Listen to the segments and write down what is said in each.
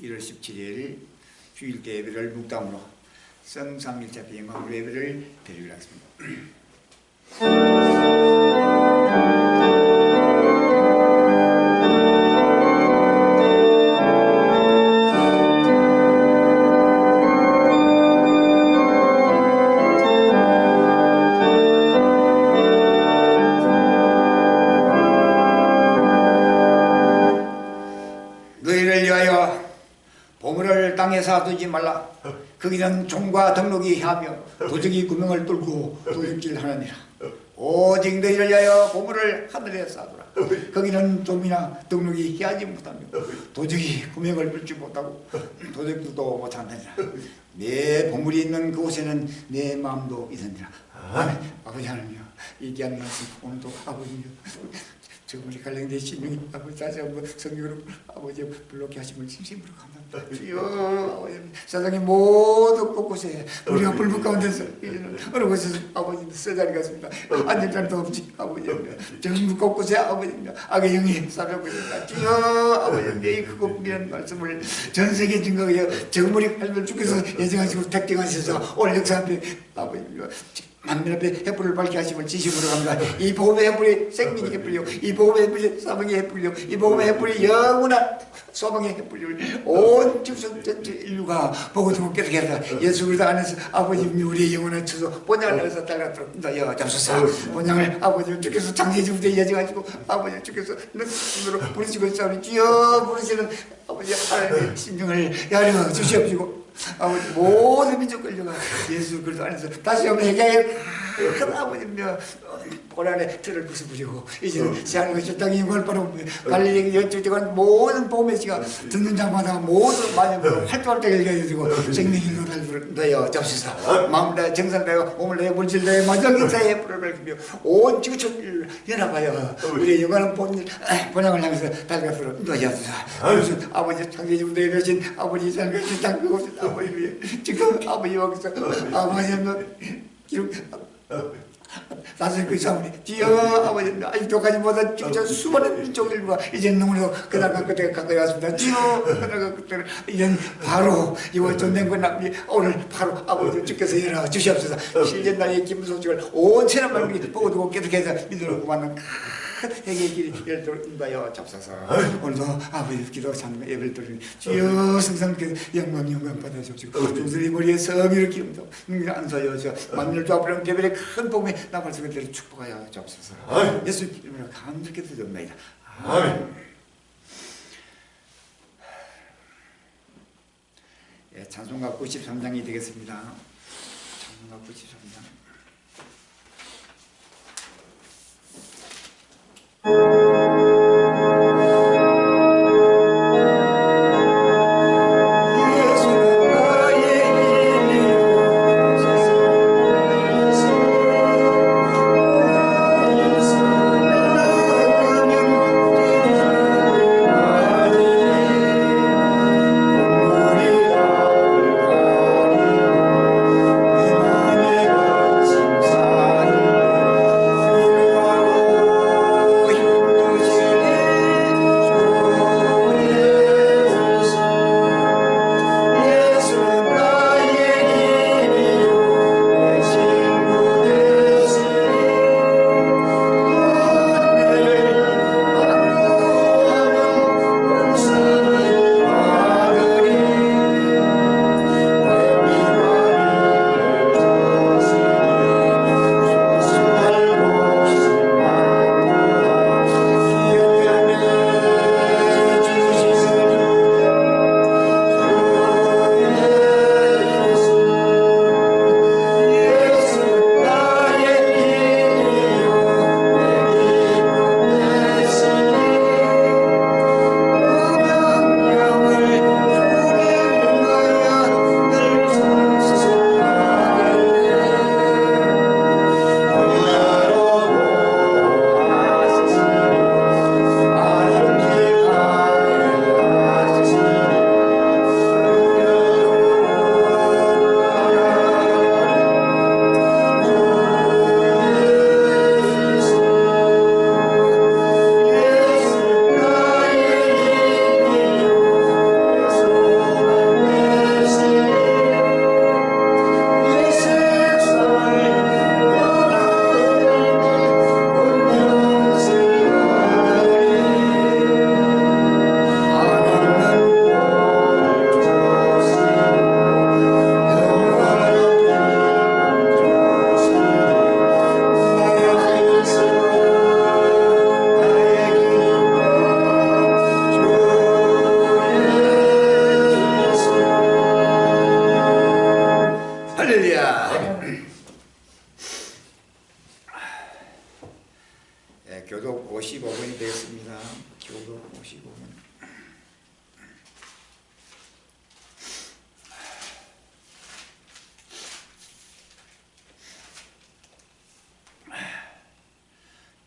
1월 17일 주일때 예배를 묵담으로 성삼일차 비행광으로 예배를 드리기로 하겠습니다. 너희를 위하여 보물을 땅에 쌓아두지 말라. 거기는 종과 덕록이 하며 도적이 구멍을 뚫고 도둑질하느니라. 오직 너희를 위하여 보물을 하늘에 쌓아두라. 거기는 좀이나 덕록이 희하지 못하며 도적이 구멍을 뚫지 못하고 도둑도 못하느니라. 내 보물이 있는 그곳에는 내 마음도 있느니라. 아버지 하나님이여, 이 귀한 말씀 오늘도 아버지여 정말 갈등된 심령이 아버지 다시 한번 성령으로 아버지 불러게 하심을 진심으로 감사합니다. 주여, 아버지 세상의 모든 곳곳에 우리가 불법 가운데서 이제는 어느 곳에서 아버지 쓰자리 같습니다. 앉을 자리도 없지 아버지. 전부 곳곳에 아버지 악의 영이 싸매고 있습니다. 주여, 아버지 내 그곳 미안 말씀을 전 세계에 증거하여 정물이 할면 주께서 예정하시고 택정하셔서 오늘 역사 앞에 아버지 만민 앞에 횃불을 밝게 하심을 진심으로 갑니다. 이 복음의 횃불이 생명의 횃불이요, 이 복음의 횃불이 사방의 횃불이요, 이 복음의 횃불이 영원한 소망의 횃불이요, 온 지구촌 전체 인류가 보고 듣고 깨닫게 한다. 예수 그리스도 안에서 아버지 우리의 영원한 처소 본향을 내서 달라들어 잡소서. 본향을 아버지 주께서 창세기부터 예정하시고 아버지 주께서 눈으로 부르시고 있사오니 주여 부르시는 아버지 하나님의 심령을 야려 주시옵시고 아버지 모든 민족 끌려가 예수 그리스도 안에서 다시 한번 회개하여 큰 아버지며 고난의 틀을 부숴버리고 이제는 새하늘과 저 땅이 영광을 바라보며 갈릴리 여쭈저간 모든 복음의 씨가 듣는 자마다 모든 만연으로 활동할 때 열게 해주고 생명의 노래를 너여 잡시사. 마음을 다해 정성을 다해 몸을 다해 물질을 다해 마지막 인사에 불을 밝히며 온 지구촌을 연합하여 우리의 영원한 본향을 향해서 달려들어 너여 주사. 아버지 창세기부터 이르신 아버지 삶과 땅 그곳에 아버지 지금 아버지 여기서 아버지는 기록 나중에 그 사람이 뒤어 아버지 아직도까지 못한 진짜 수많은 민족들과 이제 너무나 그날과 그때가 가까이 왔습니다. 뒤어 그날과 그때를 이젠 바로 이번 전쟁과 남이 오늘 바로 아버지 주께서 열어 주시옵소서. 실전 나의 기쁜 소식을 온 세상 만민이 보고 두고 깨닫게 해서 믿으려고 만난 큰 회개의 길이 열도록 인도하여 잡소서. 오늘도 아버지 기도 찬양 예배를 드리니 주여 성삼께 영광 받아주시고 종들이 머리에 성의를 기름도 안서여 만민을 조합하는 개별의 큰 복음에 나팔 소리를 축복하여 잡소서. 예수 이름으로 감사하게 드립니다. 아멘. 예, 찬송가 93장이 되겠습니다. 찬송가 93장.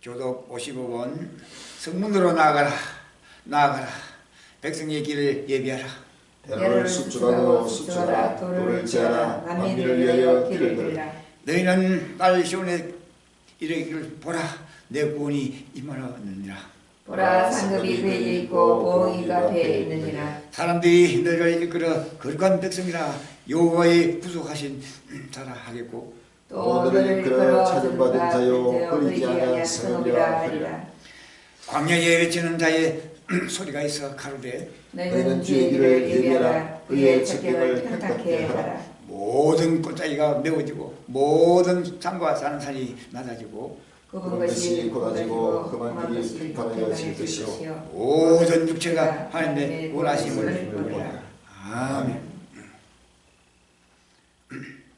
교독 55번 성문으로 나아가라 나아가라 백성의 길을 예비하라 대로를 수축하고 수축하라 돌을 지하라 만민을 위하여 길을 들으라 너희는 딸 시온에 이르기를 보라 내 구원이 임하였느니라 보라 상급이 그에게 있고 보응이가 배에 있느니라 사람들이 너희를 이끌어 거룩한 백성이라 여호와의 구속하신 자라 하겠고 또 너를 이끌어 찾은받은 자요 버리지 아니한 성읍이라 하리라 광야에 외치는 자의 소리가 있어 가로되 너희는 주의 길을 예비하라 그의 첩경을 평탁해 하라 모든 꽃자리가 메워지고 모든 산과 사는 산이 낮아지고 굽은 것이 곧아지고 험한 길이 평탄하여 질 것이요 모든 육체가 하나님의 원하심을 보리라. 아멘.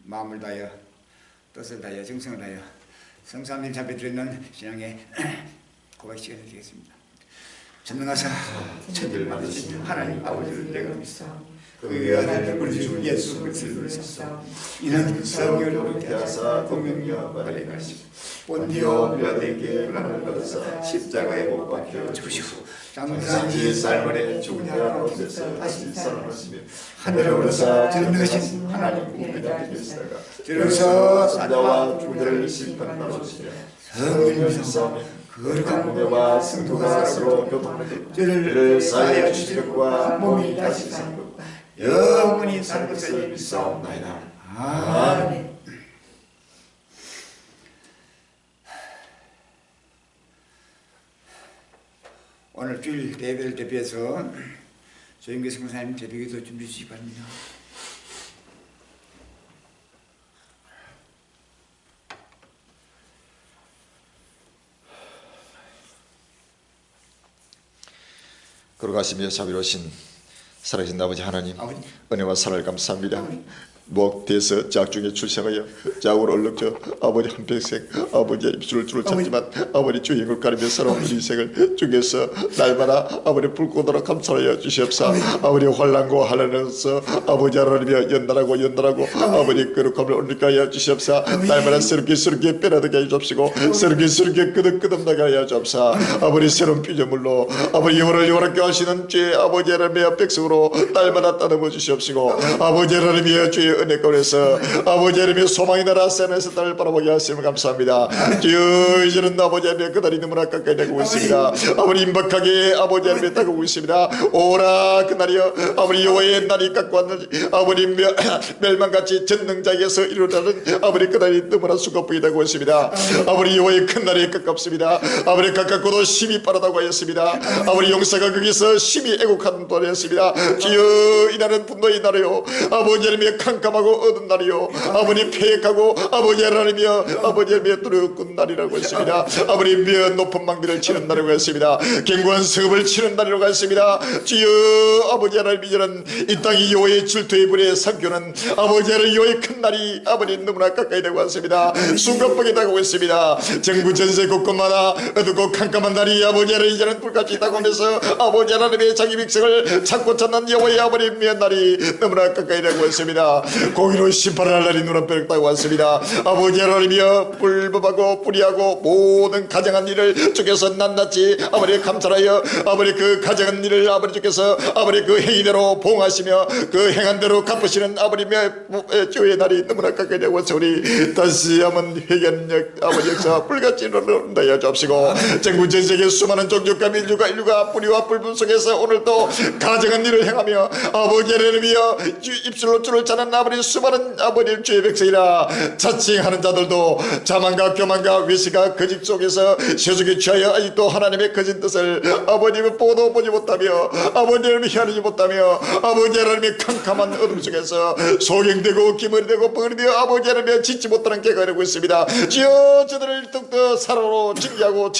마음을 다하여 뜻을 다하여 정성을 다하여 성삼일 잡혀드리는 신앙의 고백 시간이 되겠습니다. 전능하사 천지를 만드신 하나님 아버지를 내가 믿사 그의 아들 우리 주 예수 그리스도를 믿사 이는 성령을 옳게 하사 동명녀 마리아에 가시고 본디오 빌라도에게 고난을 받으사 십자가에 못 박혀 죽으시고 장사지 살벌에 죽은 자 가운데서 다시 살아나시며 하늘에 오르사 전능하신 하나님 우편에 계시다가 들어서 산자와 죽은 자를 심판하시며 성령을 믿사 거룩한 몸과 성도가 서로 교통하여 죄를 사하여 주실 것과 몸이 다시 사는 것과 영원히 사는 것을 믿사옵나이다. 아멘. 오늘 주일 예배를 대표해서 조영규 성사님 제비기도 준비해 주시기 바랍니다. 걸어가시며 자비로우신 살아계신 아버지 하나님, 아버지. 은혜와 사랑을 감사합니다. 목대에서 짝중에 출생하여 짝으로 얼룩져 아버지 한평생 아버지의 입술을 주를 찾지만 아버지 주행을 가리며 살아온 인생을 중에서 날마다 아버지 불꽃으로 감찰하여 주시옵사. 아버지 환난과 환난에서 아버지 하나님이여 연단하고 아버지 거룩함을 얻게 하여 주시옵사. 날마다 새롭게 빼라되게 하여 주옵시고 새롭게 끄덕끄덕나게 하여 주옵사. 아버지 새로운 피조물로 아버지 영원하게 하시는 주의 아버지 하나님의 백성으로 날마다 따듬어 주시옵시고 아버지 하나님이여 주의 은혜 가운데서 아버지 하나님의 소망의 나라 세상에서 딸을 바라보게 하시면 감사합니다. 주여 이제는 아버지 하나님의 그날이 너무나 가까이 되고 있습니다. 아버지 임박하게 아버지 하나님의 다가오고 있습니다. 오라 그날이여 아버지 여호와의 날이 갖고 왔는지 아버지 멸망같이 전능자에게서 이루어나는 아버지 그날이 너무나 수고쁘게 되고 있습니다. 아버지 여호와의 큰 날이 가깝습니다. 아버지 가깝고도 심히 빠르다고 하였습니다. 아버지 용사가 거기서 심히 애곡하는 도리였습니다. 주여 이날은 분노의 날이요 아버지 하나님의 캄캄하고 어두운 날이요 아버지 폐역하고 아버지 하나님이여 아버지 하나님의 두려운 날이라고 했습니다. 아버지 며 높은 망대를 치는 날이라고 했습니다. 견고한 성읍을 치는 날이라고 했습니다. 주여 아버지 하나님 이제는 이 땅이 여호와의 질투의 불에 삼켜는 아버지 하나님 여호와의 큰 날이 아버지 너무나 가까이 되고 왔습니다. 순간밖에 다가오고 있습니다. 정부 전세 곳곳마다 어둡고 캄캄한 날이 아버지 하나님 이제는 불같이 다가오면서 아버지 하나님의 자기 백성을 찾고 찾는 여호와의 아버지 며 날이 너무나 가까이 되고 있습니다. 공의로 심판을 할 날이 눈앞에 딱 왔습니다. 아버지 하나님이여 불법하고 불의하고 모든 가정한 일을 주께서 낱낱이 아버지 감찰하여 아버지 그 가정한 일을 아버지 주께서 아버지 그 행위대로 보응하시며 그 행한 대로 갚으시는 아버지의 주의 날이 너무나 가까이 되고 우리 다시 한번 회개하는 아버지 역사 불같이 일어난다 주옵시고 전국 전 세계 수많은 종족과 민족과 인류가 불의와 불분 속에서 오늘도 가정한 일을 행하며 아버지 하나님이여 입술로 주를 찾는 아버지 수많은 아버지 주의 백성이라 자칭하는 자들도 자만과 교만과 외식과 거짓 속에서 세속에 취하여 아직도 하나님의 거짓 뜻을 아버님을 보도 보지 못하며 아버님을 헤아리지 못하며 아버지 하나님의 캄캄한 어둠 속에서 소경되고 기머리되고 벙어리되어 아버지 하나님의 짓지 못하는 깨가 되고 있습니다. 주여 저들을 더욱더 사랑으로 징계하고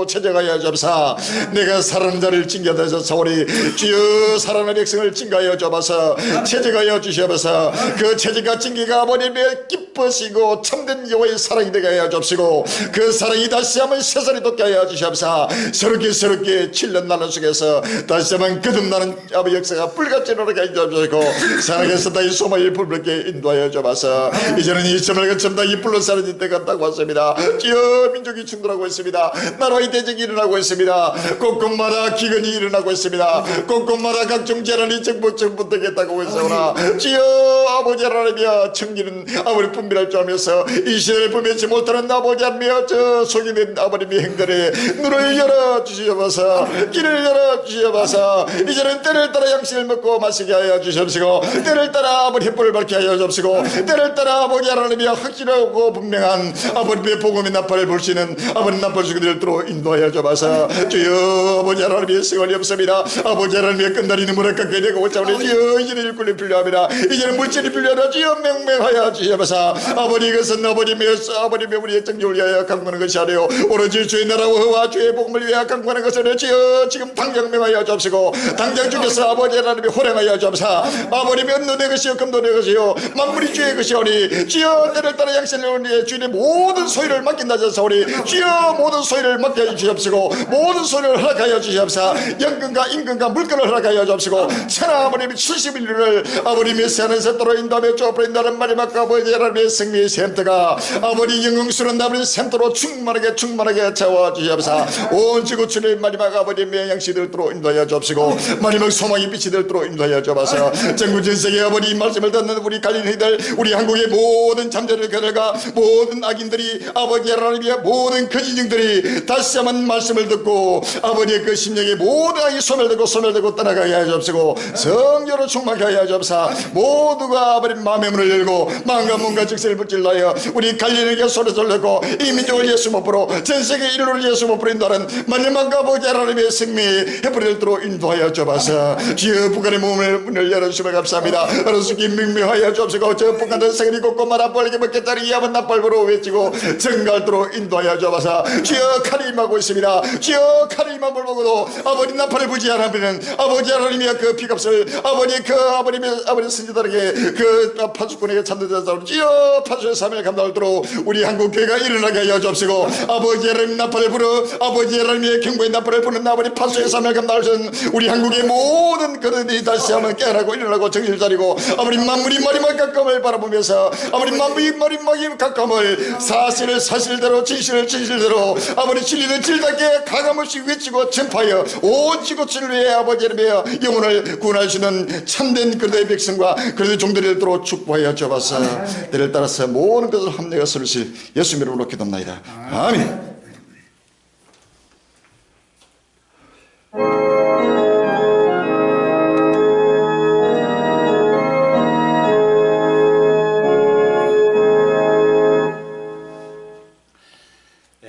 체제하여 주옵사. 내가 사랑하는 자를 징계하다 해서 사오리 주여 사랑하는 백성을 징계하여 주옵소서. 체제하여 주시옵소서. 그 체질과 징계가 아버님의 기뻐지고 참된 여호와의 사랑이 되게 하여 주옵시고 그 사랑이 다시 한번 세상에 돋게 하여 주시옵사. 새롭게 7년 나는 속에서 다시 한번 거듭나는 아버지 역사가 불같이 일어나게 하여 주옵시고 사랑에서 다시 소망이 불붙게 인도하여 주옵소서. 이제는 이 점을 거쳐 다 이 불로 사라질 때가 딱 왔습니다. 주여 민족이 충돌하고 있습니다. 나라의 대적이 일어나고 있습니다. 곳곳마다 기근이 일어나고 있습니다. 곳곳마다 각종 재난이 정부되겠다고 했사오나 주여 아버지 하나님이여 청기는 아버지 분별할 줄 알면서 이 시대를 분별치 못하는 아버지 하나님이여 저 속이 된 아버님의 행들에 눈을 열어주시옵소서. 길을 열어주시옵소서. 이제는 때를 따라 양식을 먹고 마시게 하여 주시옵시고 때를 따라 아버지 햇불을 밝게 하여 주옵시고 때를 따라 아버지 하나님이여 확실하고 분명한 아버지의 복음의 나팔을 볼 수 있는 아버지 나팔 수기들로 인도하여 주옵소서. 주여 아버지 하나님의 세월이 없습니다. 아버지 하나님의 끝날이 눈물을 깎게 되고 오자오니 주여 이제는 일꾼이 필요합니다. 이제는 물질이 필요하다. 주여 명명하여 주시옵소서. 아버지 이것은 아버님의 우리의 정직을 위하여 강구하는 것이 아니요 오로지 주의 나라와 주의 복음을 위하여 강구하는 것을 주여 지금 당장 명하여 주옵시고 당장 주께서 아버지 하나님이 호령하여 주옵소서. 아버님이 은도 내 것이요 금도 내 것이요 만물이 주의 것이오니 주여 때를 따라 양식을 위해 주님의 모든 소유를 맡긴다 하사오니 주여 모든 소유를 맡겨 주시옵시고 모든 소유를 허락하여 주시옵소서. 연금과 임금과 물건을 허락하여 주옵시고 천하 아버님이 71년을 아버님의 새하늘 샘터로 인도하며 쪼프로 인도하는 마지막 아버지 하나님의 승리의 샘터가 아버지 영광스러운 아버지 샘터로 충만하게 채워주시옵소서. 온 지구 주님 마지막 아버님의 양식들도록 인도하여 주옵시고 마지막 소망의 빛이 들도록 인도하여 주옵소서. 전국 전세계 아버지 이 말씀을 듣는 우리 갈릴리들 우리 한국의 모든 잠재를 그들과 모든 악인들이 아버지 하나님의 모든 거짓증들이 다시 한번 말씀을 듣고 아버지의 그 심령의 모든 악이 소멸되고 떠나가게 하여 주옵시고 성령으로 충만하게 하여 주옵소서. 모두가 아버지 마음의 문을 열고 마음과 몸과 직세를 붙질러여 우리 갈릴리에게 소리를 내고 이 민족을 예수 못보로 전세계 인류를 예수 못보로 인도하는 마지막 아버지 하나님의 승리의 해프릴도록 인도하여 주옵소서. 주여 북한의 문을 열어주시면 감사합니다. 어르수기 명명하여 주옵시고 저 북한의 생일이 곳곳마다 벌게 먹겠다는 이하면 나팔부로 외치고 정갈도록 인도하여 주옵소서. 주여 칼이 임하고 있습니다. 주여 칼이 임함을 보고도 아버지 나팔을 부지 않으면 아버지 하나님의 그 피값을 아버지 선지자들에게 그 파수꾼에게 참되자서 주여 파수의 삶을 감당하도록 우리 한국교회가 일어나게 하여 주옵시고 아버지 하나님 나팔을 부르 아버지 하나님의 경고의 나팔을 부는 아버지 파수의 삶을 감당할 수 있는 우리 한국의 모든 그들이 다시 한번 깨어나고 일어나고 정신을 차리고 아버지 만물이 머리만 가까움을 바라보면서 아버지 만물이 머리만 가까움을 사실을 사실대로 진실을 진실대로 아버지 진리는 진리답게 가감없이 외치고 전파하여 온 지구촌을 위해 아버지 하나님의 영혼을 구원하시는 참된 그들의 백성과 그들의 종들이 되도록 축복하여 주옵소서. 때를 따라서 모든 것을 합내가 서르실 예수 이름으로 기도합나이다. 아멘.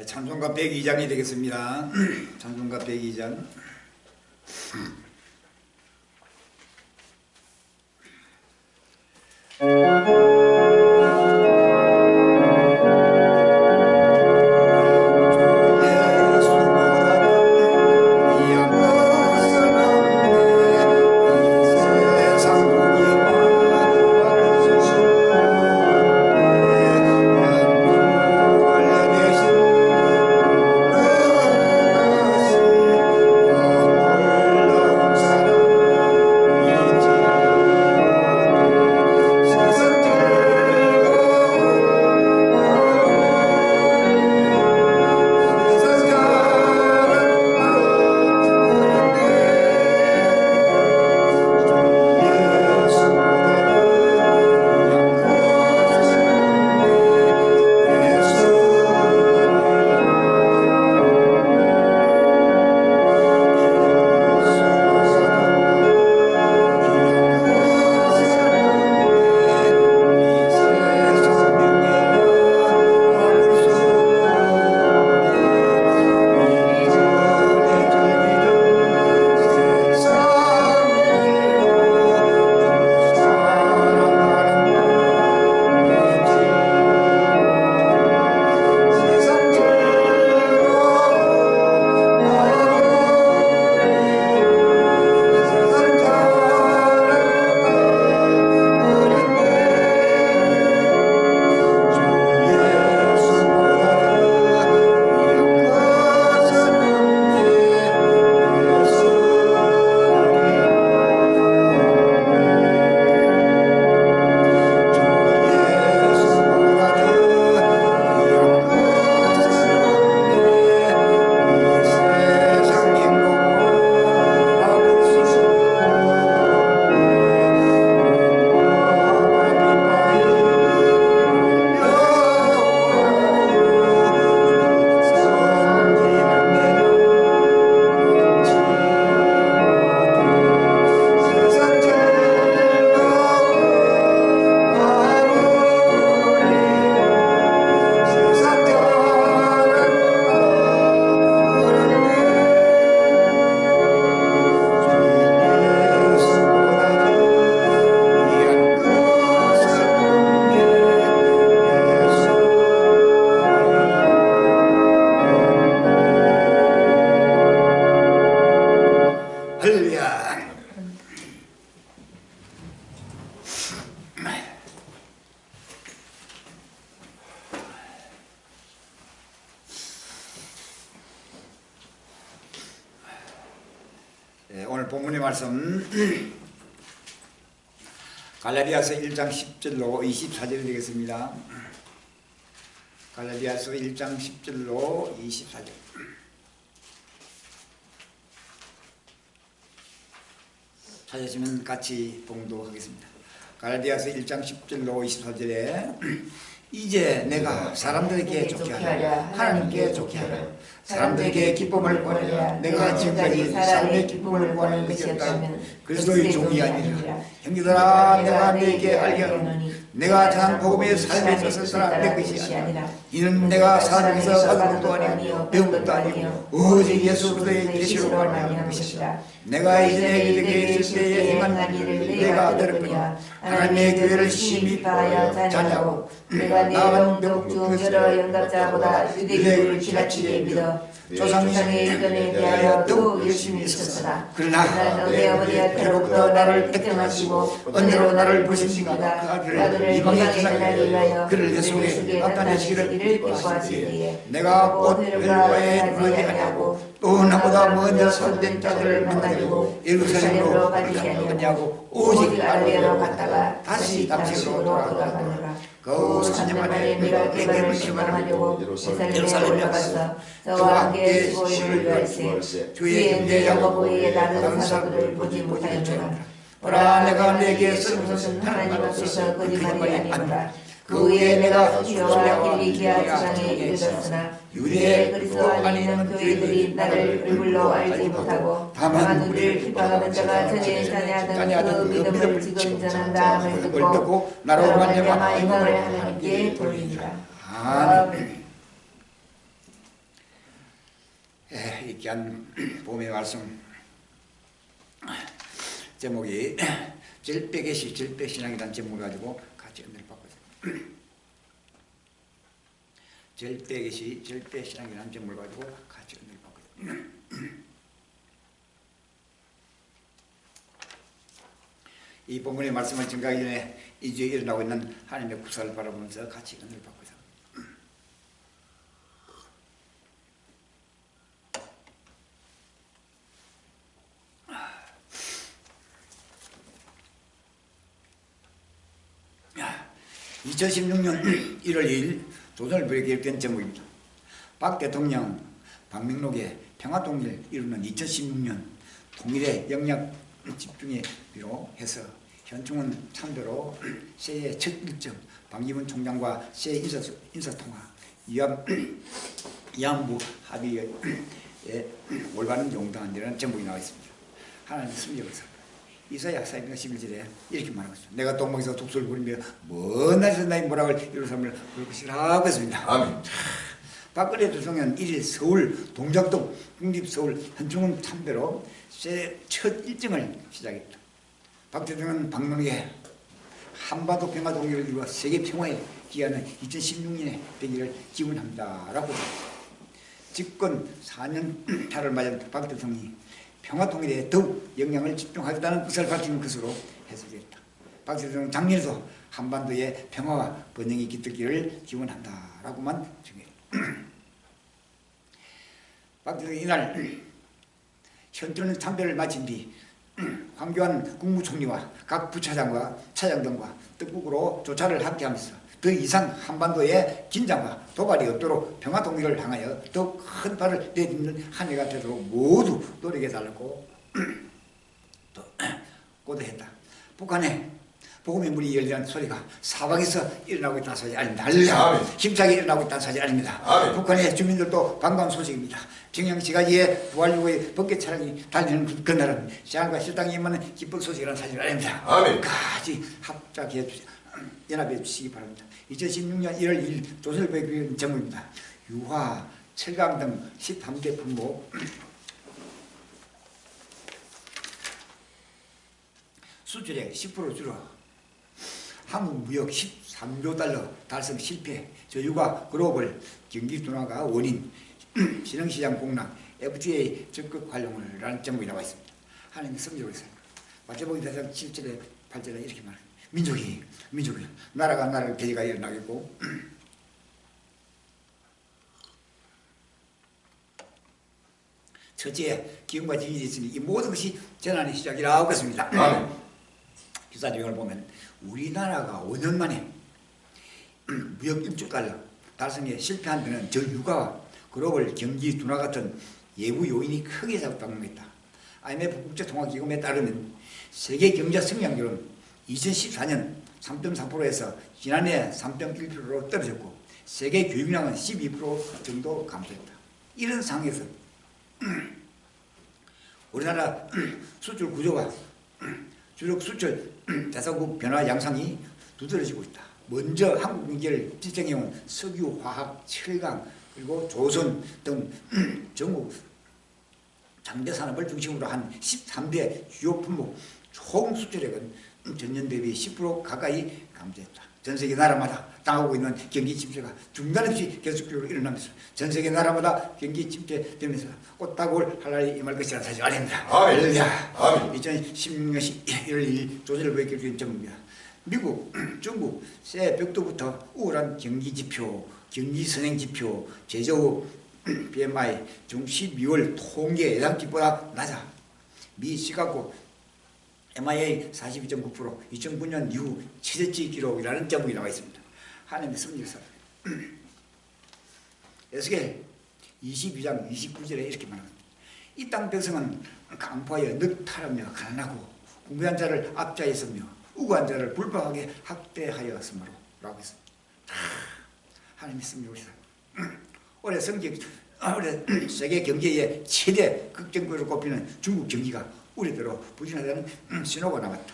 찬송가 102장이 되겠습니다. 찬송가 102장. 오늘 본문의 말씀 갈라디아서 1장 10절로 24절이 되겠습니다. 갈라디아서 1장 10절로 24절. 찾으시면 같이 봉독하겠습니다. 갈라디아서 1장 10절로 24절에 이제 내가 사람들에게 좋게 하려 하나님께 좋게 하려 사람들에게 기쁨을 구하려 내가 지금까지 삶의 기쁨을 구하는 것이 없다면 그리스도의 종이 아니라. 형제들아, 내가 너에게 알게 하노니 내가 전한 복음의 삶의 뜻을 따라 내 것이 아니라. 이는 내가 사람에서 받은 것도 아니요 배운 것도 아니요 오직 예수 그리스도의 계시로 말미암은 것이라. 내가 이전에 너에게 있을 때에 행한 일을 내가 들었거니와 하나님의 교회를 심히 파하여 자냐고. 내가 네 영적 중 여러 영답자보다 유대교를 지나치게 믿어 조상의 일권에 대하여 더욱 열심히 있었으나 그러나 내 아버지께로부터 나를 택정하시고 은혜로 나를 부르시니까 그 아들을 이방의 세상에 위하여 그를 내 속에 나타내시기를 기뻐하시기에 내가 곧 헬과에 들어가지 아니하고 또 나보다 먼저 선된 자들을 만나려고 예루살렘으로 가지 아니하고 오직 아라비아로 갔다가 다시 담시로 돌아가노라. 그 4년 만에 내가 개발을 실망하려고 예루살렘에 올라가서 저와 함께 15일을 유할세 주의 내 야고보에게 다른 사람들을 보지 못하였노라. 오라, 내가 내게 쓴 것은 하나님 앞에서 거짓말이 아니오라. 그 후에 내가 티오와 킬리기아 지방에 이르렀으나 유대 그리스도 아니는 교회들이 나를 얼굴로 알지 못하고 다만 우리를 핍박하는 자가 전에 자냐하던 그 믿음을 지금 전한다 함을 듣고 나로 말미암아 영광을 하나님께 돌리니라. 아멘. 이 귀한 봄의 말씀 제목이 절백의시 절백신앙이라는 제목을 가지고 같이 은혜를 받고 있습니다. 절백의시 절백신앙이라는 제목을 가지고 같이 은혜를 받고 있습니다. 이 본문의 말씀을 증가하기 전에 이 주에 일어나고 있는 하나님의 구사를 바라보면서 같이 은혜를 받고 있습니다. 야, 2016년 1월 2일 조선일보에 기록된 제목입니다. 박 대통령 방명록에 평화통일을 이루는 2016년 통일의 영역 집중에 비롯해서 현충은 참배로 새해 첫 일정 방기문 총장과 새해 인사통화 위안부 합의에 올바른 용당한 데라는 제목이 나와 있습니다. 하나님의 섭리역사 이사야 41장 11절에 이렇게 말하고 있습니다. 내가 동방에서 독수를 부리며 먼 날에서 나의 모락을 예루살렘을 부를 것이라 했습니다. 아멘. 박근혜 대통령 1일 서울 동작동 국립서울 현충원 참배로 새 첫 일정을 시작했다. 박 대통령은 방문에 한반도 평화 통일을 이루어 세계 평화에 기여하는 2016년의 100일을 기원합니다라고 집권 4년 차를 맞은 박 대통령이 평화 통일에 더욱 영향을 집중하겠다는 뜻을 밝힌 것으로 해석됐다. 박 대통령은 작년에도 한반도의 평화와 번영이 깃들기를 기원한다라고만 정했다. 박 대통령이 이날 현충원 참배를 마친 뒤 황교안 국무총리와 각 부차장과 차장 등과 뜻국으로 조차를 함께하면서 더 이상 한반도의 긴장과 도발이 없도록 평화 통일을 향하여 더 큰 발을 내딛는 한 해가 되도록 모두 노력해달라고 또 고대했다. 북한에 복음의 문이 열리는 소리가 사방에서 일어나고 있다는 사실이 아닙니다. 힘차게 일어나고 있다는 사실이 아닙니다. 아멘. 북한의 주민들도 반가운 소식입니다. 평양시가지에 부활유의 법계 차량이 달리는 그날은 시안과 실당이 임하는 기쁜 소식이라는 사실이 아닙니다. 아멘. 같이 합작해 연합해 주시기 바랍니다. 2016년 1월 2일 조선일보에 기록된 제목입니다. 유화, 철강 등 13대 품목 수출액 10% 줄어 한국 무역 13조 달러 달성 실패 저유가 글로벌 경기 둔화가 원인 신흥시장 공락 FTA 적극 활용을 라는 제목이 나와 있습니다. 하나님의 성적을 있어요. 마태복음 4장 7절에 8절에 이렇게 말합니다. 민족이 나라가 나라를 대지가 일어나겠고 첫째, 기운과 지진이 있으니 이 모든 것이 재난의 시작이라고 했습니다. 아멘. 기사조약을 보면 우리나라가 5년 만에 무역 1조 달러 달성에 실패한 데는 저 유가와 글로벌 경기 둔화 같은 예부 요인이 크게 작동했다. IMF 국제통화기금에 따르면 세계 경제 성장률은 2014년 3.4%에서 지난해 3.1%로 떨어졌고 세계 교육량은 12% 정도 감소했다. 이런 상황에서 우리나라 수출 구조가 주력 수출 대상국 변화 양상이 두드러지고 있다. 먼저 한국 경제를 지탱해온 석유, 화학, 철강 그리고 조선 등 전국 장대 산업을 중심으로 한 13대 주요 품목 총 수출액은 전년 대비 10% 가까이 감소했다. 전 세계 나라마다 당하고 있는 경기 침체가 중단 없이 계속적으로 일어나면서 전 세계 나라마다 경기 침체되면서 꽃다골 할 날이 임할 것이라는 사실 아닙니다. 아멘. 아멘. 2016년 1월 2일 조선일보에 결정된 점입니다. 미국, 중국 새해 벽도부터 우울한 경기지표, 경기선행지표, 제조업 BMI 중 12월 통계 예상치보다 낮아. 미 시카고 MIA 42.9% 2009년 이후 최저치 기록이라는 제목이 나와 있습니다. 하나님의 섭리에서 에스겔 22장 29절에 이렇게 말합니다. 이 땅 백성은 강포하여 늑탈하며 가난하고 궁핍한 자를 압자했으며 우고한 자를 불법하게 학대하였으므로 라고 했습니다. 하나님의 섭리에서 올해 세계 경제의 최대 극적으로 꼽히는 중국 경기가 우리대로 부진하다는 신호가 나왔다.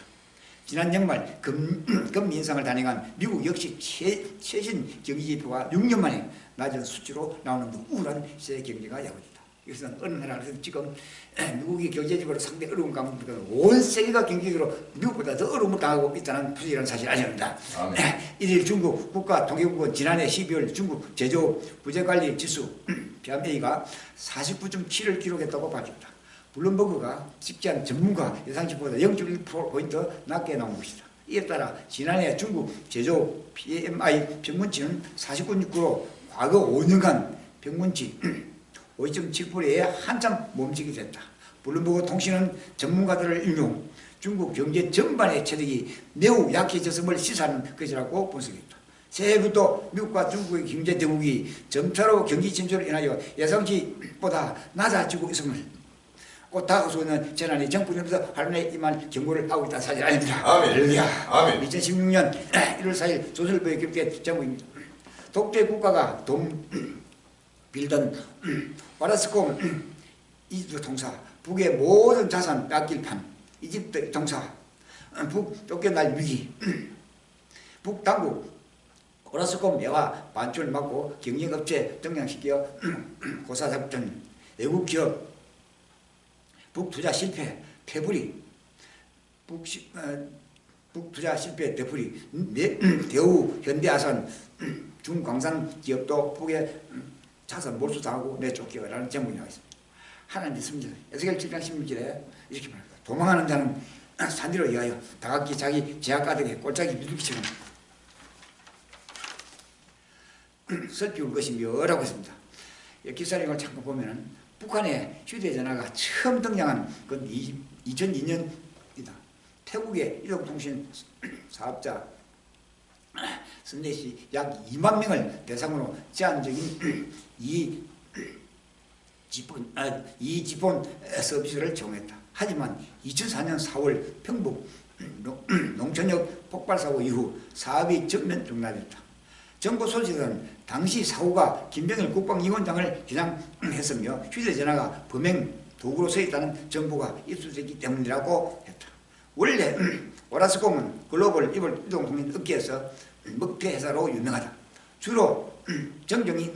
지난 연말 금리 인상을 단행한 미국 역시 최신 경기지표가 6년 만에 낮은 수치로 나오는 등 우울한 세계 경제가 야구했다. 이것은 어느 나라에서 지금 미국이 경제적으로 상당히 어려운 가운데 온 세계가 경제적으로 미국보다 더 어려움을 당하고 있다는 부실한 사실 아닙니다. 이들 중국 국가통계국은 지난해 12월 중국 제조업 부재관리 지수 PMI가 49.7을 기록했다고 밝혔다. 블룸버그가 직전 전문가 예상치보다 0.1%포인트 낮게 나온 것이다. 이에 따라 지난해 중국 제조업 PMI 평균치는 49.6%로 과거 5년간 평균치 5.7%에 한참 멈추게 됐다. 블룸버그 통신은 전문가들을 인용 중국 경제 전반의 체력이 매우 약해졌음을 시사하는 것이라고 분석했다. 새해부터 미국과 중국의 경제 대국이 점차로 경기 침체로 인하여 예상치보다 낮아지고 있음을 곧 다가서는 재난이 정부에서 활동에 임할 경고를 하고 있다는 사실 아닙니다. 아멘. 아멘. 2016년 1월 4일 조선일보에 기록된 제목입니다. 독재 국가가 돈 빌던 와라스콤 이집트 통사 북의 모든 자산 뺏길 판 이집트 통사 북 쫓겨날 위기 북 당국 와라스콤 매화 반출을 막고 경영업체 등장시켜 고사작전 외국기업 북투자 실패 태블이 북투자 실패 되풀이 대우 현대아산 중광산 기업도 북에 자산 몰수당하고 내쫓기라는 제목이 나와 있습니다. 하나님 믿습니다. 에스겔 7장 16절에 이렇게 말합니다. 도망하는 자는 산지로 위하여 다각기 자기 제약가득에 꼴짝이 비둘기처럼 설피울 것이며 라고 했습니다. 기사령을 잠깐 보면은 북한의 휴대전화가 처음 등장한 건 2002년이다. 태국의 이동통신 사업자 선내시 약 2만 명을 대상으로 제한적인 이 지폰 서비스를 제공했다. 하지만 2004년 4월 평북 농촌역 폭발사고 이후 사업이 전면 중단했다. 정부 소식은 당시 사고가 김병일 국방위원장을 겨냥했으며 휴대전화가 범행 도구로 쓰였다는 정보가 입수됐기 때문이라고 했다. 원래 오라스콤은 글로벌 이동통신 업계에서 먹태 회사로 유명하다. 주로 정경이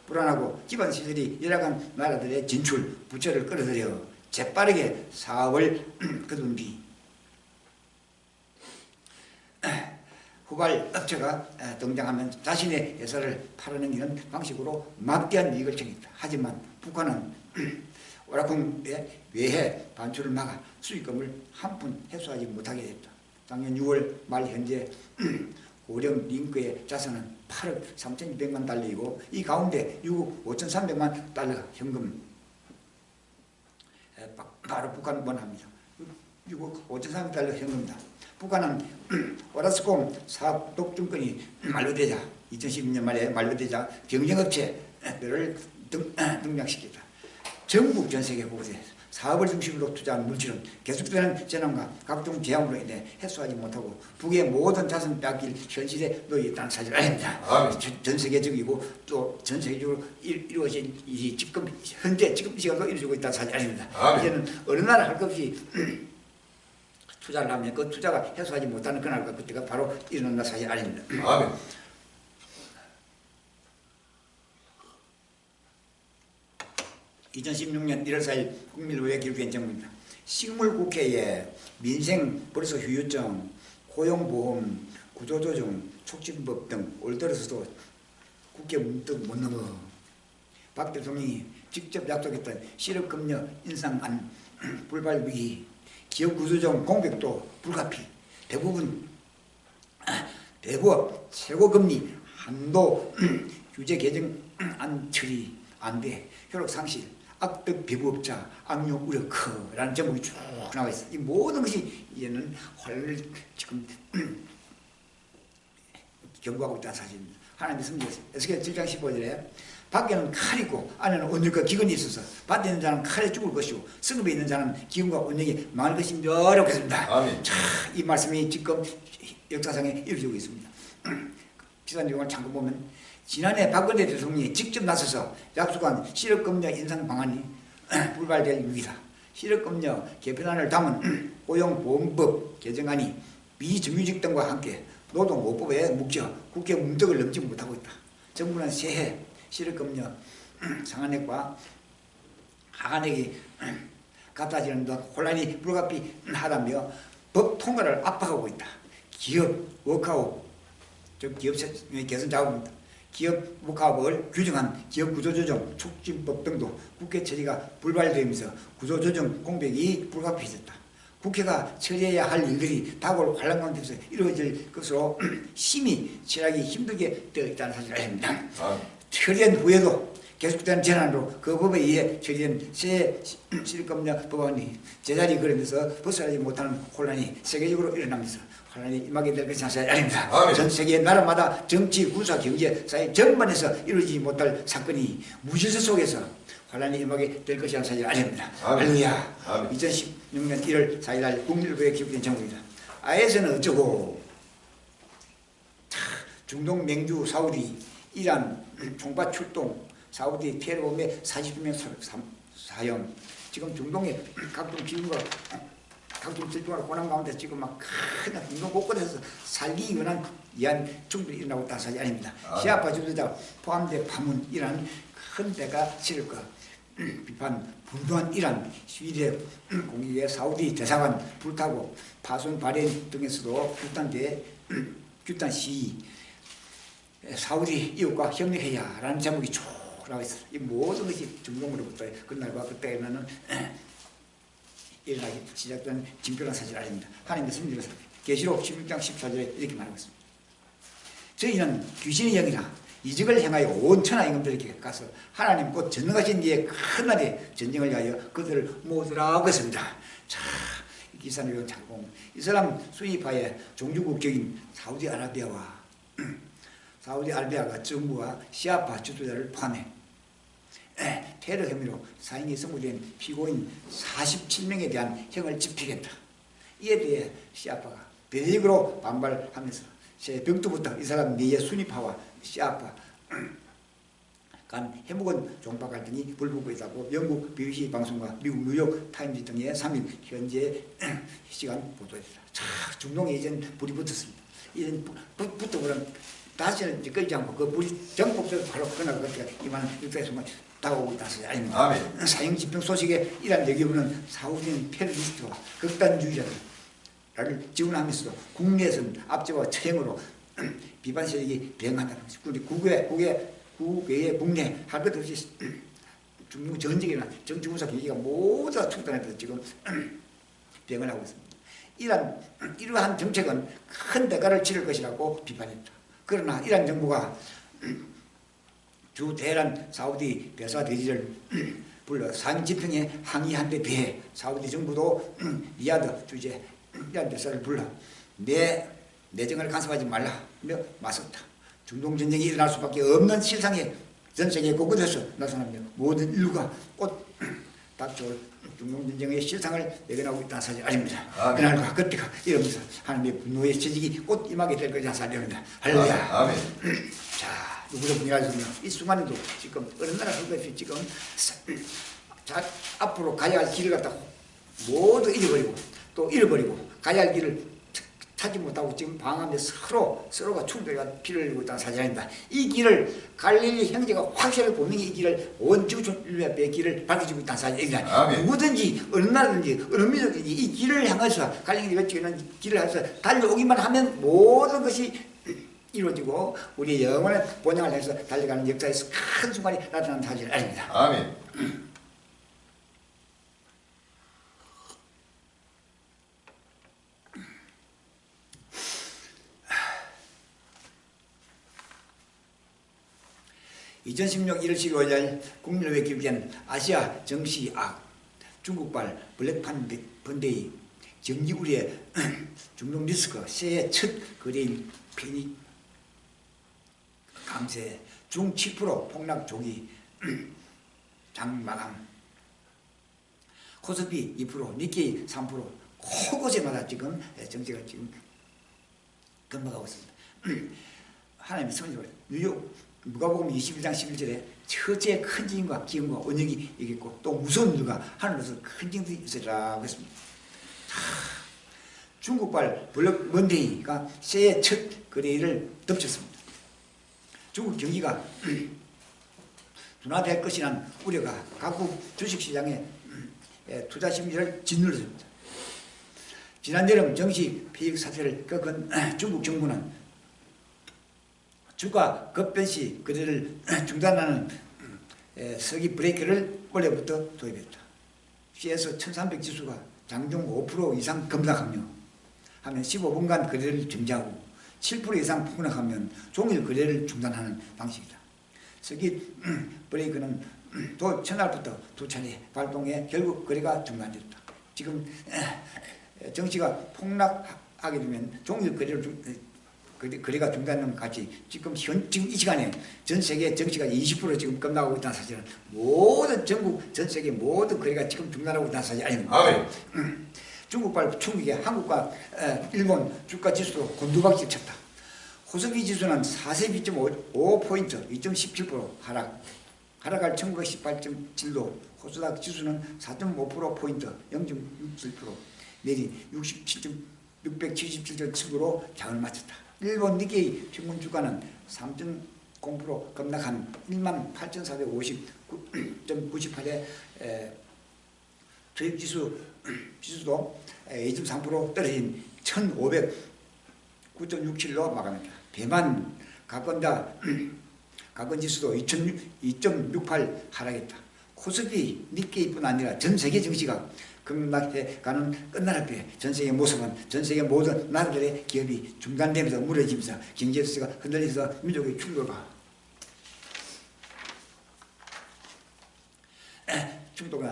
불안하고 기반시설이 열악한 나라들의 진출, 부채를 끌어들여 재빠르게 사업을 거둔 뒤 후발 업체가 등장하면 자신의 회사를 팔아넘기는 방식으로 막대한 이익을 챙겼다. 하지만 북한은 오라콩의 외해 반출을 막아 수익금을 한 푼 회수하지 못하게 됐다. 작년 6월 말 현재 고령 링크의 자산은 8억 3,200만 달러이고 이 가운데 6억 5,300만 달러가 현금 바로 북한 원합니다. 이거 5,300달러 현금입니다. 북한은 오라스콤 사업 독점권이 만료되자 2012년 말에 만료되자 경쟁업체들을 등장시켰다. 전국 전 세계 곳에 사업을 중심으로 투자한 물질은 계속되는 재난과 각종 재앙으로 인해 해소하지 못하고 북의 모든 자산 빼앗길 현실에 놓여 있다는 사실을 아닙니다. 전 세계적이고 또 전 세계적으로 이루어진 이 지금 현재 지금 이 시간도 이루어지고 있다는 사실을 아닙니다. 이제는 어느 나라 할 것 없이 투자를 하면 그 투자가 해소하지 못하는 그날과 그때가 바로 일어난다 사실 아닙니다. 아멘. 2016년 1월 4일 국민의회에 기록된 정부입니다. 식물국회에 민생 벌써 후유증, 고용보험, 구조조정, 촉진법 등 올 들어서도 국회 문득 못 넘어 박 대통령이 직접 약속했던 실업급여 인상안 불발위기, 기업구조조정 공백도 불가피, 대부업 최고금리 한도 규제 개정안 처리 안돼, 효력 상실, 악덕 비부업자 악용 우려 크라는 제목이 쭉 나와 있어. 이 모든 것이 이제는 혼란을 지금 경고하고 있다는 사실입니다. 하나님의 성경에서 에스겔 7장 15절에 밖에는 칼이 있고 안에는 온전과 기근이 있어서 밭에 있는 자는 칼에 죽을 것이고 성읍에 있는 자는 기근과 온전이 망할 것이며라고 했습니다. 아멘. 자, 이 말씀이 지금 역사상에 이루어지고 있습니다. 기사 내용을 참고 보면 지난해 박근혜 대통령이 직접 나서서 약속한 실업급여 인상 방안이 불발될 위기다. 실업급여 개편안을 담은 고용보험법 개정안이 비정규직 등과 함께 노동보호법에 묵혀 국회 문턱을 넘지 못하고 있다. 정부는 새해 실업급여 상한액과 하한액이 갖다지는 등 혼란이 불가피하다며 법 통과를 압박하고 있다. 기업 워크아웃, 즉 기업 개선 작업입니다. 기업 워크아웃을 규정한 기업구조조정 촉진법 등도 국회 처리가 불발되면서 구조조정 공백이 불가피해졌다. 국회가 처리해야 할 일들이 다가올 환란 가운데서 이루어질 것으로 심히 처리하기 힘들게 되어 있다는 사실을 알립니다. 처리한 후에도 계속되는 재난으로 그 법에 의해 처리된 새 실업급여 법안이 제자리 걸으면서 벗어나지 못하는 혼란이 세계적으로 일어나면서 혼란이 임하게 될 것이 사실이 아닙니다. 전 세계 나라마다 정치, 군사, 경제, 사회 전반에서 이루어지지 못할 사건이 무질서 속에서 혼란이 임하게 될 것이라는 사실이 아닙니다. 할렐루야. 2016년 1월 4일 날 국민의회에 기록된 정부입니다. IS는 어쩌고 중동 맹주 사우디 이란 총파 출동 사우디 테러범의 40명 사형, 지금 중동의 각종 기후가 각종 질병과 고난 가운데 지금 막 큰 중동 곳곳에서 살기 위한 충돌이 일어나고 있다는 사실이 아닙니다. 시아파 지도자 포함된 파문이란 큰 대가 치를 것 비판 분노한 이란 시위대 공격에 사우디 대사관 불타고 파손 발행 등에서도 규탄 시위 사우디 이웃과 협력해야라는 제목이 쭉 나와 있어요. 이 모든 것이 중동으로부터 그날과 그때에는 일어나기 시작된 징표란 사실 아닙니다. 하나님의 성경에서 계시록 16장 14절에 이렇게 말하고 있습니다. 저희는 귀신의 영이라 이적을 행하여 온 천하 임금들에게 가서 하나님 곧 전능하신 이의 큰 날에 전쟁을 위하여 그들을 모으라고 했습니다. 자, 이 기사 내용 잘 보면 이 사람 수입하에 종주국적인 사우디아라비아가 정부와 시아파 지도자를 포함해 테러 혐의로 사형이 선고된 피고인 47명에 대한 형을 집히겠다. 이에 대해 시아파가 대적으로 반발하면서 새벽부터 이 사람 내의 순위파와 시아파 간 해묵은 종파 갈등이 불붙고 있다고 영국 BBC 방송과 미국 뉴욕 타임즈 등의 3일 현재 시간 보도했다. 자, 중동에 이젠 불이 붙었습니다. 이젠 붙어버린 다시는 이제 끌지 않고 그 불이 전폭적으로 바로 그날 그때 이만 육사에서만 다가오고 있다는 아닙니다. 사형 집행 소식에 이란 여기부는 사우디는 테러리스트와 극단주의자를 지원하면서도 국내에서는 압제와 처형으로 비판 세력이 대응한다는 것이죠. 그런데 국외의 국내 할 것 없이 중동 전쟁이나 정치군사 경기가 모두 다 축단해서 지금 대응을 하고 있습니다. 이러한 정책은 큰 대가를 치를 것이라고 비판했다. 그러나 이란 정부가 주 테헤란 사우디 대사 대지를 불러 상집행에 항의한 데 비해 사우디 정부도 리야드 주재 리야드 대사를 불러 내 내정을 간섭하지 말라며 맞섰다. 중동 전쟁이 일어날 수밖에 없는 실상에 전 세계 곳곳에서 나타나며 모든 인류가 곧 닥쳐올 중동 전쟁의 실상을 예견하고 있다는 사실 아닙니다. 그날과 그때가 이러면서 하나님의 분노의 재직이 곧 임하게 될 것이라는 사실입니다. 할렐루야. 아멘. 자, 누구도 분야에서는 이 순간에도 지금 어느 나라 그것이 지금 자, 앞으로 가야 할 길을 갖다 모두 잃어버리고 또 잃어버리고 가야 할 길을 찾지 못하고 지금 방황하며 서로가 충돌과 피를 흘리고 있다는 사실입니다. 이 길을 갈릴리 형제가 확실하게 보는 이 길을 온 지구촌 인류의 길을 밝혀주고 있다는 사실입니다. 누구든지 어느 나라든지 어느 민족든지 이 길을 향해서 갈릴리 외치는 길을 향해서 달려오기만 하면 모든 것이 이루어지고 우리의 영원한 본향을 향해서 달려가는 역사에서 큰 순간이 나타나는 사실을 아닙니다. 아멘. 2016 1월 15일 국민의회 기록된 아시아 정시악 중국발 블랙판 번데이 정기우리의 중동 리스크 새해 첫 거래일 편입 감세 중 7% 폭락 조기 장 마감 코스피 2% 니케이 3% 곳곳에마다 지금 정세가 지금 건너가고 있습니다. 하나님의 성령을 뉴욕 누가복음 21장 11절에 첫째 큰 지진과 기근과 원역이 이겼고 또 무서운 일과 하늘에서 큰 징들이 있으리라고 했습니다. 중국발 블랙 먼데이가 새해 첫 거래일을 덮쳤습니다. 중국 경기가 둔화될 것이라는 우려가 각국 주식시장의 투자 심리를 짓눌렀습니다. 지난 여름 정시 폐익 사태를 겪은 중국 정부는 주가 급변시 거래를 중단하는 서기 브레이크를 올해부터 도입했다. 시에서 1300 지수가 장중 5% 이상 급락하며 하면 15분간 거래를 정지하고 7% 이상 폭락하면 종일 거래를 중단하는 방식이다. 서기 브레이크는 첫날부터 두 차례 발동해 결국 거래가 중단됐다. 지금 정시가 폭락하게 되면 종일 거래가 중단되는 같이 지금 이 시간에 전 세계 정시가 20% 지금 끝나고 있다는 사실은 모든 전국 전 세계 모든 거래가 지금 중단하고 있다는 사실이 아닙니다. 아멘. 중국발 충격에 한국과 일본 주가 지수도 곤두박질 쳤다. 호스피 지수는 42.5포인트 2.17% 하락할 1918.7도 코스닥 지수는 4.5%포인트 0.67% 내리 677.7%로 장을 마쳤다. 일본 니케이 평균 주가는 3.0% 급락한 18,459.98에 주식 지수도 2.3% 떨어진 1,509.67로 마감했다. 대만 가건 지수도 2.68 하락했다. 코스피 니케이뿐 아니라 전 세계 증시가 급락해 가는 끝날 앞에 전 세계 모습은 전 세계 모든 나라들의 기업이 중단되면서 무너지면서 경제 질서가 흔들리면서 민족의 충돌과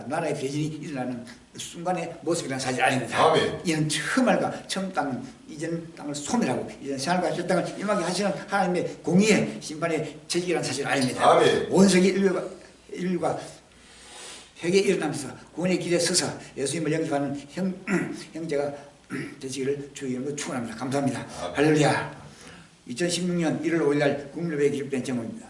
나라의 대진이 일어나는 순간의 모습이라는 사실 아닙니다. 아멘. 이는 처음 땅은 이전 땅을 소멸하고 이전 생활과 저 땅을 임하게 하시는 하나님의 공의의 심판의 재직이라는 사실 아닙니다. 아멘. 온 세계 인류가 회개에 일어나면서 구원의 길에 서서 예수님을 영접하는 형제가 되시기를 주의 이름으로 축원합니다. 감사합니다. 할렐루야. 2016년 1월 5일 국민의회에 기록된 제목입니다.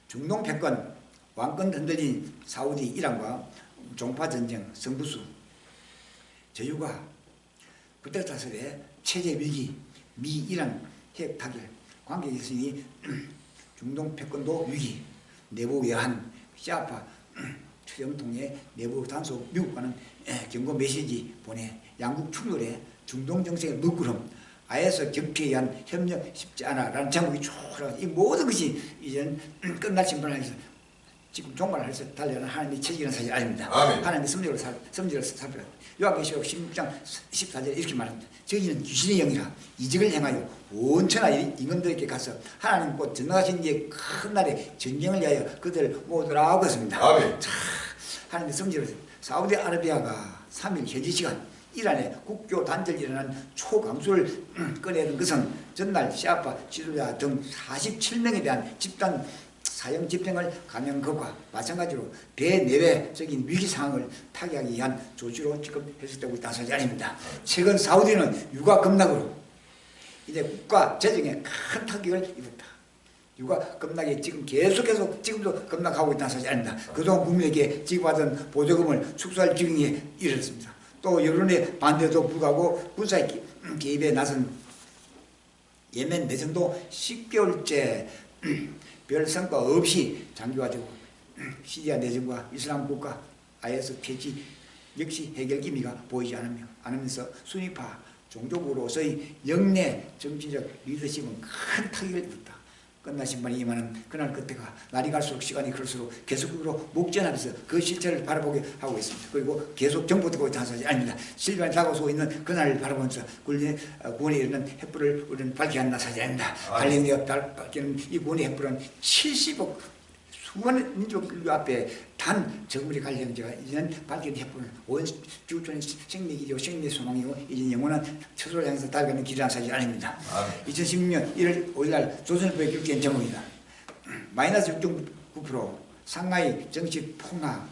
중동 패권, 왕권 흔들린 사우디 이란과 종파 전쟁, 성부수, 저유가 그때 다스의 체제 위기, 미 이란 핵 타결, 관계 개선이 중동 패권도 위기, 내부 외환, 시아파, 최영통의 내부 단속, 미국과는 경고 메시지 보내 양국 충돌에 중동 정세의 물구름, 아에서 격피에 의한 협력 쉽지 않아 라는 제목이 쭉 이 모든 것이 이제는 끝날 심판을 해서 지금 종말을 해서 달려가는 하나님의 책임이라는 사실이 아닙니다. 아멘. 하나님의 섭리를 살펴라. 요한계시록 16장 14절에 이렇게 말합니다. 저희는 귀신의 영이라 이적을 행하여 온 천하 임금들에게 가서 하나님 곧 전능하신 이의 큰 날에 전쟁을 위하여 그들 모으라고 했습니다. 아멘. 자, 하나님의 섭리를 사우디아라비아가 3일 현지 시간 이란에 국교 단절이 일어난 초강수를 꺼내는 것은 전날 시아파 지도자 등 47명에 대한 집단 사형 집행을 감행한 것과 마찬가지로 대내외적인 위기 상황을 타개하기 위한 조치로 지금 해석되고 있다는 사실이 아닙니다. 최근 사우디는 육아 급락으로 이제 국가 재정에 큰 타격을 입었다. 육아 급락이 지금 계속해서 지금도 급락하고 있다는 사실이 아닙니다. 그동안 국민에게 지급하던 보조금을 축소할 지경에 이르렀습니다. 또 여론의 반대도 불구하고 군사 개입에 나선 예멘 내전도 10개월째 별 성과 없이 장기화되고 시리아 내전과 이슬람 국가 IS 폐지 역시 해결 기미가 보이지 않으면서 순위파 종족으로서의 영내 정치적 리더십은 큰 타격을 입었다. 끝나신 말이 임하는 그날 그때가 날이 갈수록 시간이 갈수록 계속적으로 목전하면서 그 실체를 바라보게 하고 있습니다. 그리고 계속 정보되고 있다는 사실이 아닙니다. 실감이 다가오고 있는 그날을 바라보면서 구원에 이르는 횃불을 우리는 밝혀야 한다는 사실이 아닙니다. 발림되어 밝히는 이 구원의 횃불은 70억 수많은 민족 인류 앞에 단 저물이 갈량제가 이제는 밝힌 횃불은 온 지구촌의 생명이요 생명의 소망이고 이제 영원한 처소를 향해서 달가는 길이라는 사실이 아닙니다. 2016년 1월 5일날 조선일보에 기록된 제목이다. 마이너스 6.9% 상하이 정치 폭락,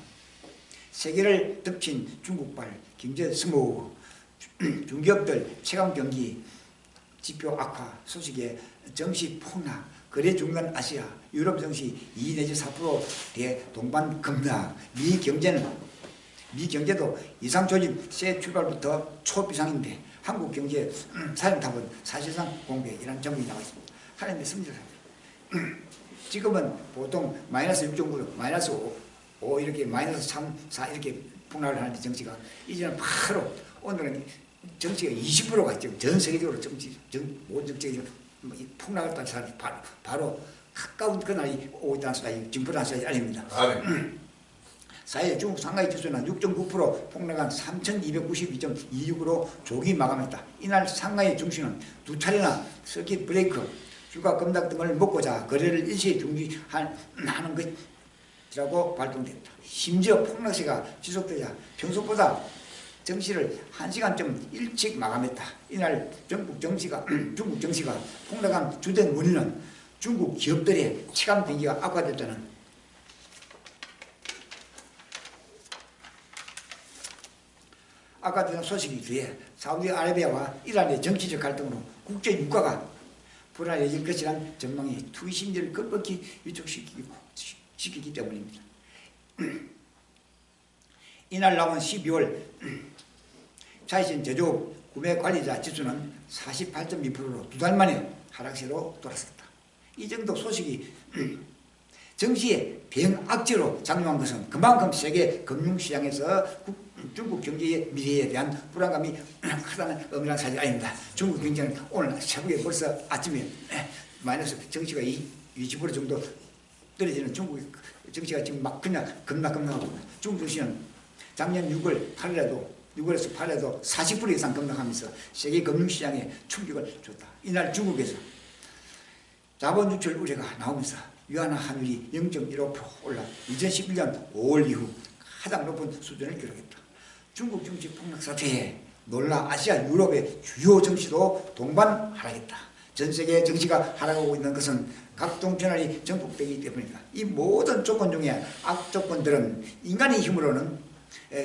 세계를 덮친 중국발 경제 스모그, 중기업들 체감 경기 지표 악화 소식에 정시 폭락, 거래 중간 아시아, 유럽 증시 2 내지 4% 대동반 급락, 미 경제도 이상 조짐 새 출발부터 초비상인데 한국 경제 사령탑은 사실상 공백 이라는 점이 나와 있습니다. 하나님의 섭리를 지금은 보통 마이너스 6.9, 마이너스 5 이렇게 마이너스 3, 4 이렇게 폭락을 하는데 정치가 이제는 바로 오늘은 정치가 20%가 있죠. 전 세계적으로 모든 정치가 폭락을 딴 사람이 바로 가까운 그날이 오고 있다는 사실이 증표라는 사실이 아닙니다. 4일 중국 상하이 지수는 6.9% 폭락한 3292.26으로 조기 마감했다. 이날 상하이 증시는 두 차례나 서킷 브레이크, 주가 급락 등을 먹고자 거래를 일시에 중지하는 것이라고 발동됐다. 심지어 폭락세가 지속되자 평소보다 정시를 1시간쯤 일찍 마감했다. 이날 중국 정시가 폭락한 주된 원인은 중국 기업들의 체감 경기가 악화됐다는 소식이 뒤에 사우디아라비아와 이란의 정치적 갈등으로 국제 유가가 불안해질 것이란 전망이 투기 심리를 급격히 위축시키기 때문입니다. 이날 나온 12월 차이신 제조업 구매 관리자 지수는 48.2%로 두 달 만에 하락세로 돌아섰다. 이 정도 소식이 정시에 병악재로 작용한 것은 그만큼 세계 금융시장에서 중국 경제의 미래에 대한 불안감이 크다는 의미란 사실이 아닙니다. 중국 경제는 오늘 새벽에 벌써 아침에 마이너스 정시가 20% 정도 떨어지는 중국 정시가 지금 막 그냥 급락하고 중국 정시는 작년 6월에서 8일에도 40% 이상 급락하면서 세계 금융시장에 충격을 줬다. 이날 중국에서 자본 유출 우려가 나오면서 위안화 환율이 0.15% 올라 2011년 5월 이후 가장 높은 수준을 기록했다. 중국 정치 폭락 사태에 놀라 아시아 유럽의 주요 정치도 동반 하락했다. 전 세계 정치가 하락하고 있는 것은 각종 변화이 전국되기 때문이다. 이 모든 조건 중에 악조건들은 인간의 힘으로는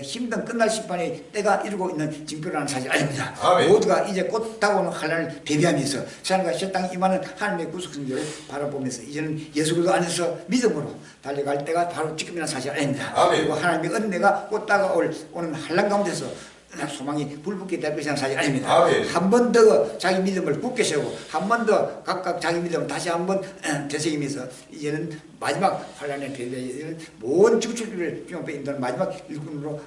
힘든 끝날 심판의 때가 이르고 있는 징표라는 사실 아닙니다. 아멘. 모두가 이제 곧 다가오는 환란을 대비하면서 세상과 실당이 임하는 하나님의 구속성들을 바라보면서 이제는 예수 그리스도 안에서 믿음으로 달려갈 때가 바로 지금이라는 사실 아닙니다. 아멘. 그리고 하나님의 은혜가 곧 다가오는 환란 가운데서 소망이 불붙게 될 것이라는 사실이 아닙니다. 한 번 더 자기 믿음을 굳게 세우고 한 번 더 각각 자기 믿음을 다시 한번 되새기면서 이제는 마지막 환란의 배대에는 모든 지구촌을 비용배 인도는 마지막 일꾼으로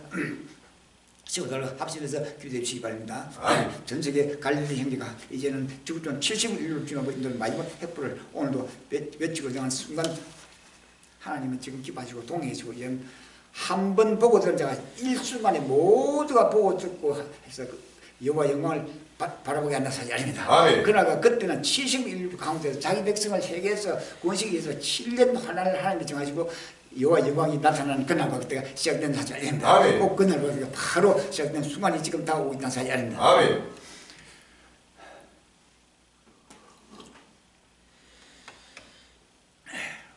세우도록 합심해서 기도해 주시기 바랍니다. 전 세계 갈릴리 형제가 이제는 지구촌 70을 인도는 마지막 횃불을 오늘도 외치고 정한 순간 하나님은 지금 기뻐하시고 동행하시고 이런 한 번 보고 들은 자가 일수 만에 모두가 보고 듣고 해서 여호와 영광을 바라보게 한다 사실 아닙니다. 아멘. 그러나 그때는 71 가운데서 자기 백성을 세계에서 권식에서 7년 환난을 하나님이 정하시고 여호와 영광이 나타나는 그날과 그때가 시작된 사실 아닙니다. 아멘. 꼭 그날과 그때가 바로 시작된 순간이 지금 다 오고 있다는 사실 아닙니다. 아멘.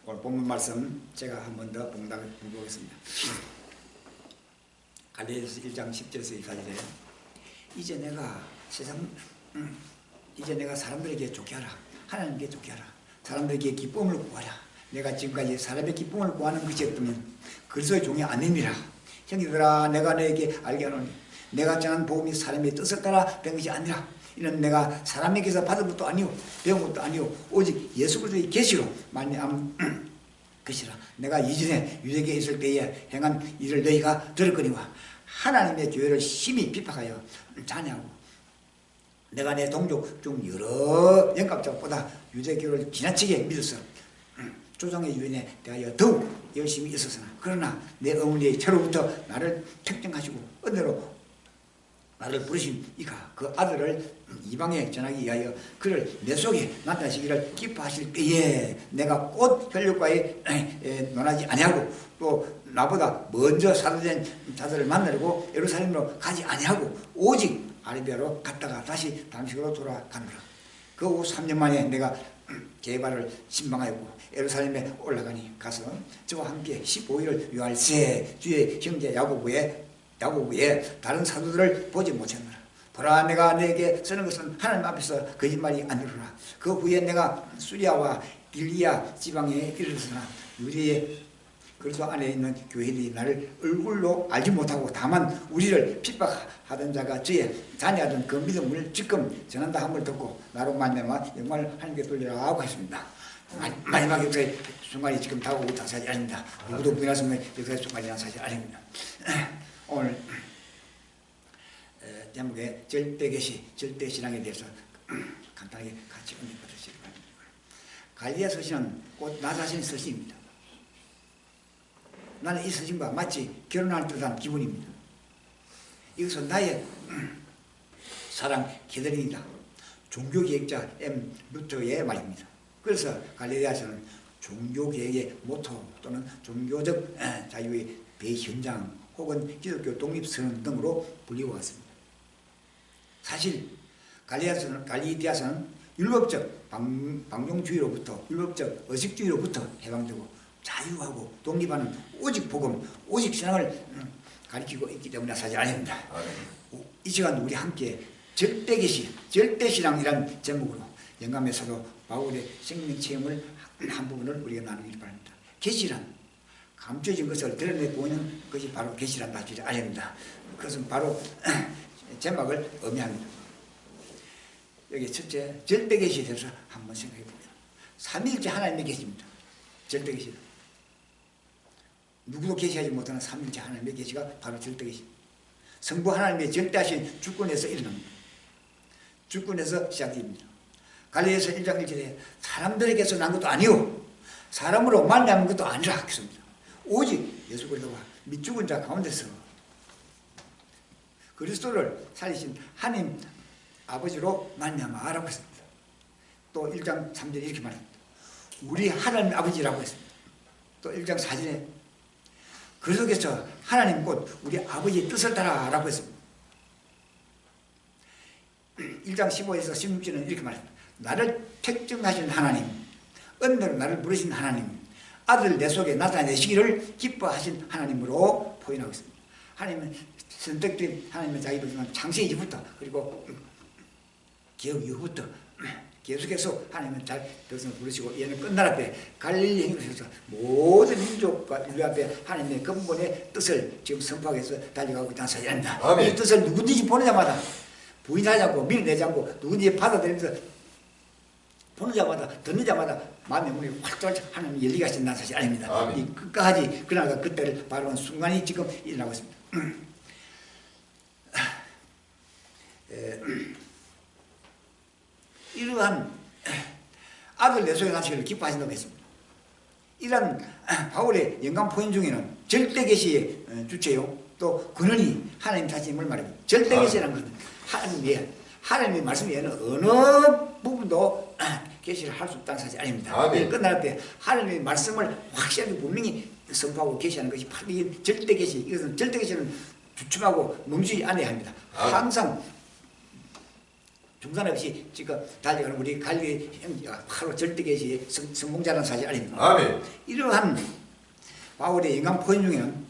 오늘 본문 말씀 제가 한 번 더 봉답을 보겠습니다. 갈라디아서 1장 10절에서 24절에 이제 내가 이제 내가 사람들에게 좋게 하라. 하나님께 좋게 하라. 사람들에게 기쁨을 구하라. 내가 지금까지 사람의 기쁨을 구하는 것이 없다면 그리스도의 종이 아닙니다. 형제들아 내가 너에게 알게 하노니 내가 전한 복음이 사람의 뜻을 따라 된 것이 아니라 이는 내가 사람에게서 받은 것도 아니오 배운 것도 아니오 오직 예수 그리스도의 계시로 말미암은 것이라. 내가 이전에 유대교에 있을 때에 행한 일을 너희가 들었거니와 하나님의 교회를 심히 비판하여 자냐고 내가 내 동족 중 여러 영감자보다 유대교를 지나치게 믿어서 조상의 유인에 대하여 더욱 열심히 있었으나 그러나 내 어머니의 처로부터 나를 택정하시고 은혜로 나를 부르신 이가 그 아들을 이방에 전하기 위하여 그를 내 속에 나타내시기를 기뻐하실 때에 내가 꽃 혈육과에 논하지 아니하고 또 나보다 먼저 사도된 자들을 만나려고 예루살렘으로 가지 아니하고 오직 아라비아로 갔다가 다시 다메섹으로 돌아가노라. 그 후 3년 만에 내가 게바를 신방하였고 예루살렘에 올라가니 가서 저와 함께 15일을 유할세 주의 형제 야고보에 다른 사도들을 보지 못했노라. 보라 내가 내게 쓰는 것은 하나님 앞에서 거짓말이 아니로라. 그 후에 내가 수리아와 길리아 지방에 이르렀으나 유대의 그리스도 안에 있는 교회들이 나를 얼굴로 알지 못하고 다만 우리를 핍박하던 자가 저의 자녀하던 그 믿음을 지금 전한다 함을 듣고 나로 말미암아 영광을 하나님께 돌리라 하고 했습니다. 마지막 역사의 순간이 지금 다가오고 있다는 사실이 아닙니다. 누구도 부인할 수 없는 역사의 순간이라는 사실이 아닙니다. 오늘 제목에 절대계시, 절대신앙에 대해서 간단하게 같이 언급받으시기 바랍니다. 갈리아 서신은 곧 나 자신의 서신입니다. 나는 이 서신과 마치 결혼할 듯한 기분입니다. 이것은 나의 사랑 계절입니다. 종교개혁자 M. 루터의 말입니다. 그래서 갈라디아서는 종교개혁의 모토 또는 종교적 자유의 대현장 혹은 기독교 독립선언 등으로 불리워왔습니다. 사실 갈라디아서는 율법적 방종주의로부터 율법적 의식주의로부터 해방되고 자유하고 독립하는 오직 복음, 오직 신앙을 가리키고 있기 때문에 사실 아닙니다. 이 시간 우리 함께 절대계시, 절대신앙이라는 제목으로 영감에서도 바울의 생명 체험을 한 부분을 우리가 나누길 바랍니다. 계시란 감춰진 것을 드러내 보이는 것이 바로 계시란 사실이 아닙니다. 그것은 바로 제목을 의미합니다. 여기 첫째 절대계시에 대해서 한번 생각해 봅니다. 삼일째 하나님의 계시입니다. 절대계시. 누구도 계시하지 못하는 삼일째 하나님의 계시가 바로 절대계시입니다. 성부 하나님의 절대하신 주권에서 일어납니다. 주권에서 시작됩니다. 갈라디아서 1장 1절에 사람들에게서 난 것도 아니요 사람으로 만나는 것도 아니라 했습니다. 오직 예수 그리스도가 및 죽은 자 가운데서 그리스도를 살리신 하나님 아버지로 말미암아라고 했습니다. 또 1장 3절에 이렇게 말합니다. 우리 하나님 아버지라고 했습니다. 또 1장 4절에 그리스도께서 하나님 곧 우리 아버지의 뜻을 따라라고 했습니다. 1장 15에서 16절은 이렇게 말합니다. 나를 택정하신 하나님, 은혜로 나를 부르신 하나님, 아들 내 속에 나타내시기를 기뻐하신 하나님으로 포인하고 있습니다. 하나님은 선택된 하나님의 자기 백성은 창세 이후부터 그리고 개혁 이후부터 계속해서 하나님은 잘 백성을 부르시고 얘는 끝날 앞에 갈릴리 행에서 모든 민족과 인류 앞에 하나님의 근본의 뜻을 지금 선포하기 위해서 달려가고 있다는 사실입니다. 이 뜻을 누구든지 보는 자마다 부인하지 않고 밀어내지 않고 누구든지 받아들이면서 보는 자마다 듣는 자마다 마음의 문이 활짝 하나님이 열리게 하신다는 사실이 아닙니다. 이 끝까지 그날과 그때를 바라보는 순간이 지금 일어나고 있습니다. 이러한 아들 내 속에 나시기를 기뻐하신다고 했습니다. 이런 바울의 영감 포인 중에는 절대 계시의 주체요 또 근원이 하나님 자신임을 말합니다. 절대 계시라는 것은 하나님의 말씀 외에는 어느 부분도 계시를 할 수 없다는 사실이 아닙니다. 끝날 때 하나님의 말씀을 확실하게 분명히 선포하고 계시하는 것이 바로 이 절대 계시. 이것은 절대 계시는 주춤하고 멈추지 않아야 합니다. 항상 중단 없이 지금 달려가는 우리 갈리 형제가 바로 절대 계시의 성공자라는 사실이 아닙니다. 아멘. 이러한 바울의 영감 포인 중에는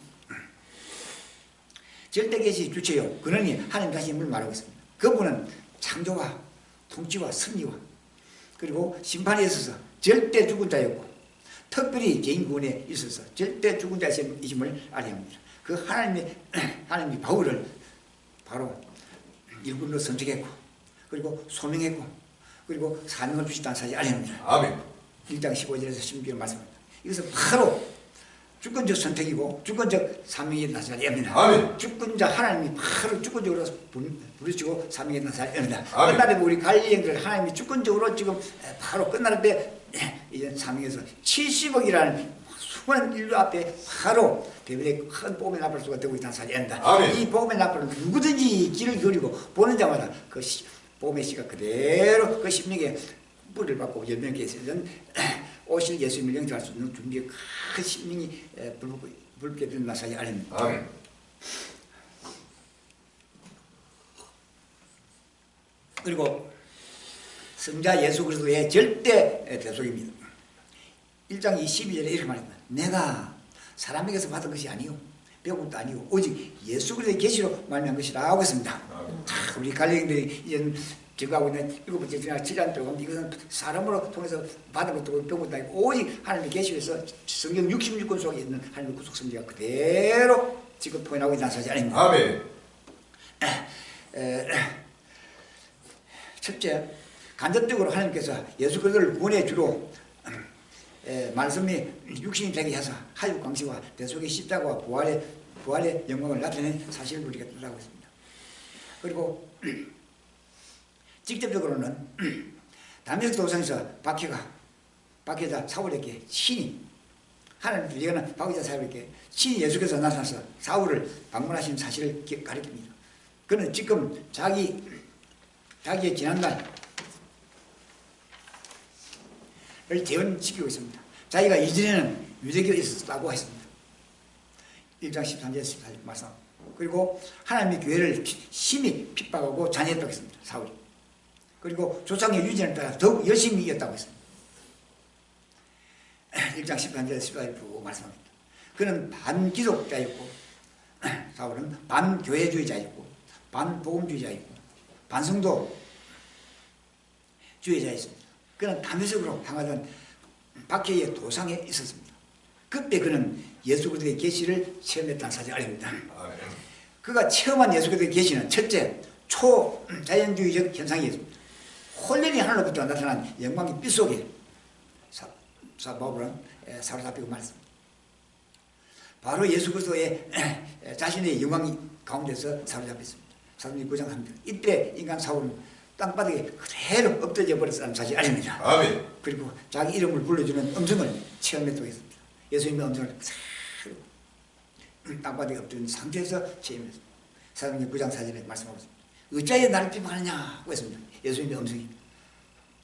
절대 계시 주체요 근원이 하나님 자신임을 말하고 있습니다. 그분은 창조와 통치와 섭리와 그리고 심판에 있어서 절대 죽은 자였고 특별히 개인 구원에 있어서 절대 죽은 자이심을 알아야 합니다. 그 하나님이 바울을 바로 일꾼으로 선택했고 그리고 소명했고 그리고 사명을 주셨다는 사실이 알아야 합니다. 아멘. 1장 15절에서 16절 말씀합니다. 이것은 바로 주권적 선택이고 주권적 사명이 나타나야 합니다. 아멘. 주권자 하나님이 바로 주권적으로 부르시고 사명이 나타나야 합니다. 아멘. 끝날 때 우리 갈리 형들 하나님이 주권적으로 지금 바로 끝날 때 이제 사명에서 70억이라는 수많은 인류 앞에 바로 대변의 큰 복음의 나팔수가 되고 있다는 사실이 아닙니다. 아멘. 이 복음의 나팔은 누구든지 길을 기울이고 보는 자마다 그 복음의 씨가 그대로 그 심령에 뿌리를 받고 열매를 있는 오실 예수님을 영접할 수 있는 준비의 큰 심령이 불붙게 되는 사실이 아닙니다. 아멘. 그리고 성자 예수 그리스도의 절대 대속입니다. 1장 22절에 이렇게 말합니다. 내가 사람에게서 받은 것이 아니요 배운 것도 아니고 오직 예수 그리스도의 계시로 말미암은 것이라 하고 있습니다. 우리 갈릴리들이 이제 제거하고 있는 7번째 주나 7장 동안 이것은 사람으로 통해서 받은 것도 배운 것도 아니고 오직 하나님의 계시에서 성경 66권 속에 있는 하나님의 구속 성지가 그대로 지금 표현하고 있다는 사실이 아닙니다. 아멘. 첫째, 간접적으로 하나님께서 예수 그리스도를 구원해 주로 말씀이 육신이 되게 해서 하육 광시와 대속의 십자가와 부활의 영광을 나타낸 사실을 우리가 뜻하고 있습니다. 그리고 직접적으로는 다메섹 도상에서 박해자 사울에게 친히 하나님 들리는 박해자 사울에게 친히 예수께서 나타나서 사울을 방문하신 사실을 가리킵니다. 그는 지금 자기의 지난날을 재현시키고 있습니다. 자기가 이전에는 유대교에 있었다고 했습니다. 1장 13절 14절 말씀. 그리고 하나님의 교회를 심히 핍박하고 잔해했다고 했습니다. 사울이. 그리고 조상의 유전을 따라 더욱 열심히 이겼다고 했습니다. 1장 13절 14절 보고 말씀합니다. 그는 반기독자였고 사울은 반교회주의자였고 반복음주의자였고 반성도 주의자였습니다. 그는 다메섹으로 향하던 박해의 도상에 있었습니다. 그때 그는 예수 그리스도의 계시를 체험했다는 사실이 아닙니다. 그가 체험한 예수 그리스도의 계시는 첫째, 초자연주의적 현상이었습니다. 혼련이 하늘로부터 나타난 영광의 빛 속에 바울은 사로잡히고 말했습니다. 바로 예수 그리스도의 자신의 영광 가운데서 사로잡혔습니다. 사도행전 9장 3절. 이때 인간 사울은 땅바닥에 그대로 엎드려 버렸다는 사실이 아닙니다. 아멘. 그리고 자기 이름을 불러주는 음성을 체험했다고 했습니다. 예수님의 음성을 땅바닥에 엎드린 상태에서 체험했습니다. 사도행전 9장 4절에 말씀하고 있습니다. 어찌하여 나를 핍박하느냐고 했습니다. 예수님의 음성이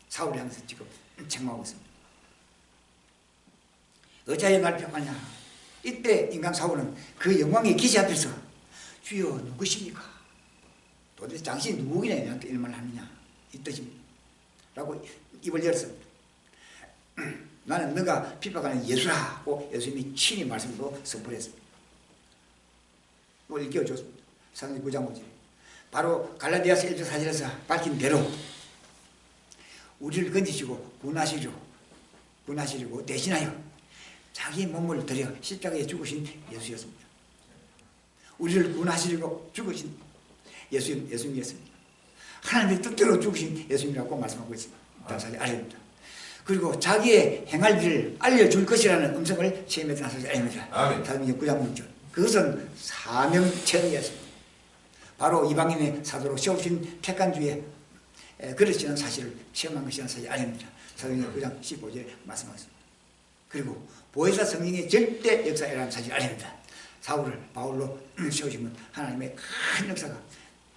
사울을 향해서 지금 책망하고 있습니다. 어찌하여 나를 핍박하느냐. 이때 인간 사울은 그 영광의 기시 앞에서 주여 누구십니까? 도대체 당신이 누구이냐 나한테 이런 말을 하느냐 이 뜻입니다. 라고 입을 열었습니다. 나는 너가 핍박하는 예수라고 예수님이 친히 말씀으로 선포했습니다. 또 일깨워줬습니다. 사도행전 9장 5절. 바로 갈라디아서 1장 4절에서 밝힌 대로 우리를 건지시고 구원하시려고 대신하여 자기 몸을 들여 십자가에 죽으신 예수였습니다. 우리를 구원하시려고 죽으신 예수님이었습니다. 하나님의 뜻대로 죽으신 예수님이라고 말씀하고 있습니다. 사실 알입니다. 그리고 자기의 행할 일을 알려줄 것이라는 음성을 체험했던 사실이 아닙니다. 사도행전 9장 6절. 그것은 사명 체험이었습니다. 바로 이방인의 사도로 세우신 택한 주의 그릇이라는 사실을 체험한 것이라는 사실이 아닙니다. 사도행전 9장 15절에 말씀하셨습니다. 그리고 보혜사 성령의 절대 역사라는 사실 아닙니다. 사울을 바울로 세우시면 하나님의 큰 역사가,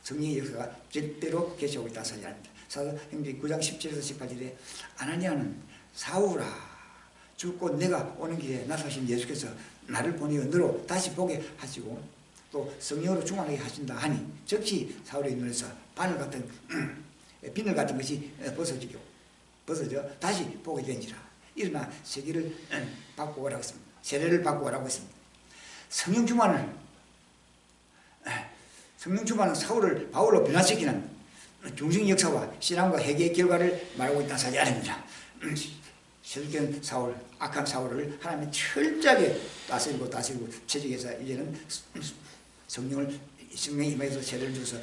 성령의 역사가 절대로 계시하고 있다는 사실 아닙니다. 사도행전 9장 17에서 18절에 아나니아는 사울아 죽고 내가 오는 길에 나타나신 예수께서 나를 보내어 너로 다시 보게 하시고 또 성령으로 충만하게 하신다 하니 즉시 사울의 눈에서 바늘 같은 비늘 같은 것이 벗어져 다시 보게 된지라. 일어나 세례를 받고 오라고 했습니다. 세례를 받고 오라고 했습니다. 성령 충만은 사울을 바울로 변화시키는 중심 역사와 신앙과 회개의 결과를 말하고 있다는 사실이 아닙니다. 세속적인 사울, 악한 사울을 하나님이 철저하게 다스리고 채찍해서 이제는 성령이 임해서 세례를 줘서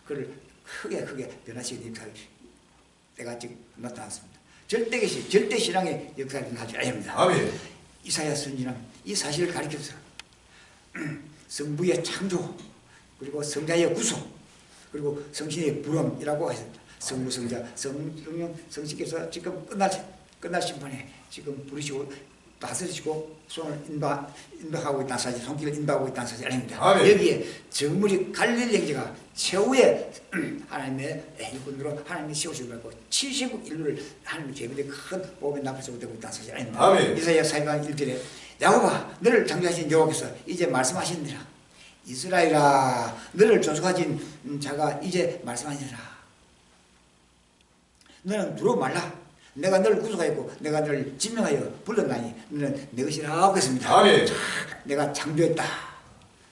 그를 크게 변화시키는 역사를 때가 지금 나타났습니다. 절대 신앙의 역사를 하지 아닙니다. 아멘. 이사야 선지는 이 사실을 가리켜서 성부의 창조, 그리고 성자의 구속, 그리고 성신의 부름이라고 하셨다. 성부, 성자, 성령, 성신께서 지금 끝날 심판에 지금 부르시고 다스리시고 손을 인도하고 있다는 사실, 손길을 인도하고 있다는 사실 아닙니다. 아멘. 여기에 정물이 갈릴리 형제가 최후의 하나님의 일꾼으로 하나님이 세우시고 있고 70억 인류를 하나님의 계획에 큰 보험에 납부되고 있다는 사실 아닙니다. 아멘. 이사야 4장 1절에 야곱아 너를 창조하신 여호와께서 이제 말씀하시니라. 이스라엘아 너를 조속하신 자가 이제 말씀하시니라. 너는 두려워 말라. 내가 너를 구속하였고 내가 너를 지명하여 불렀나니 너는 내 것이라고 했습니다. 아멘. 내가 창조했다.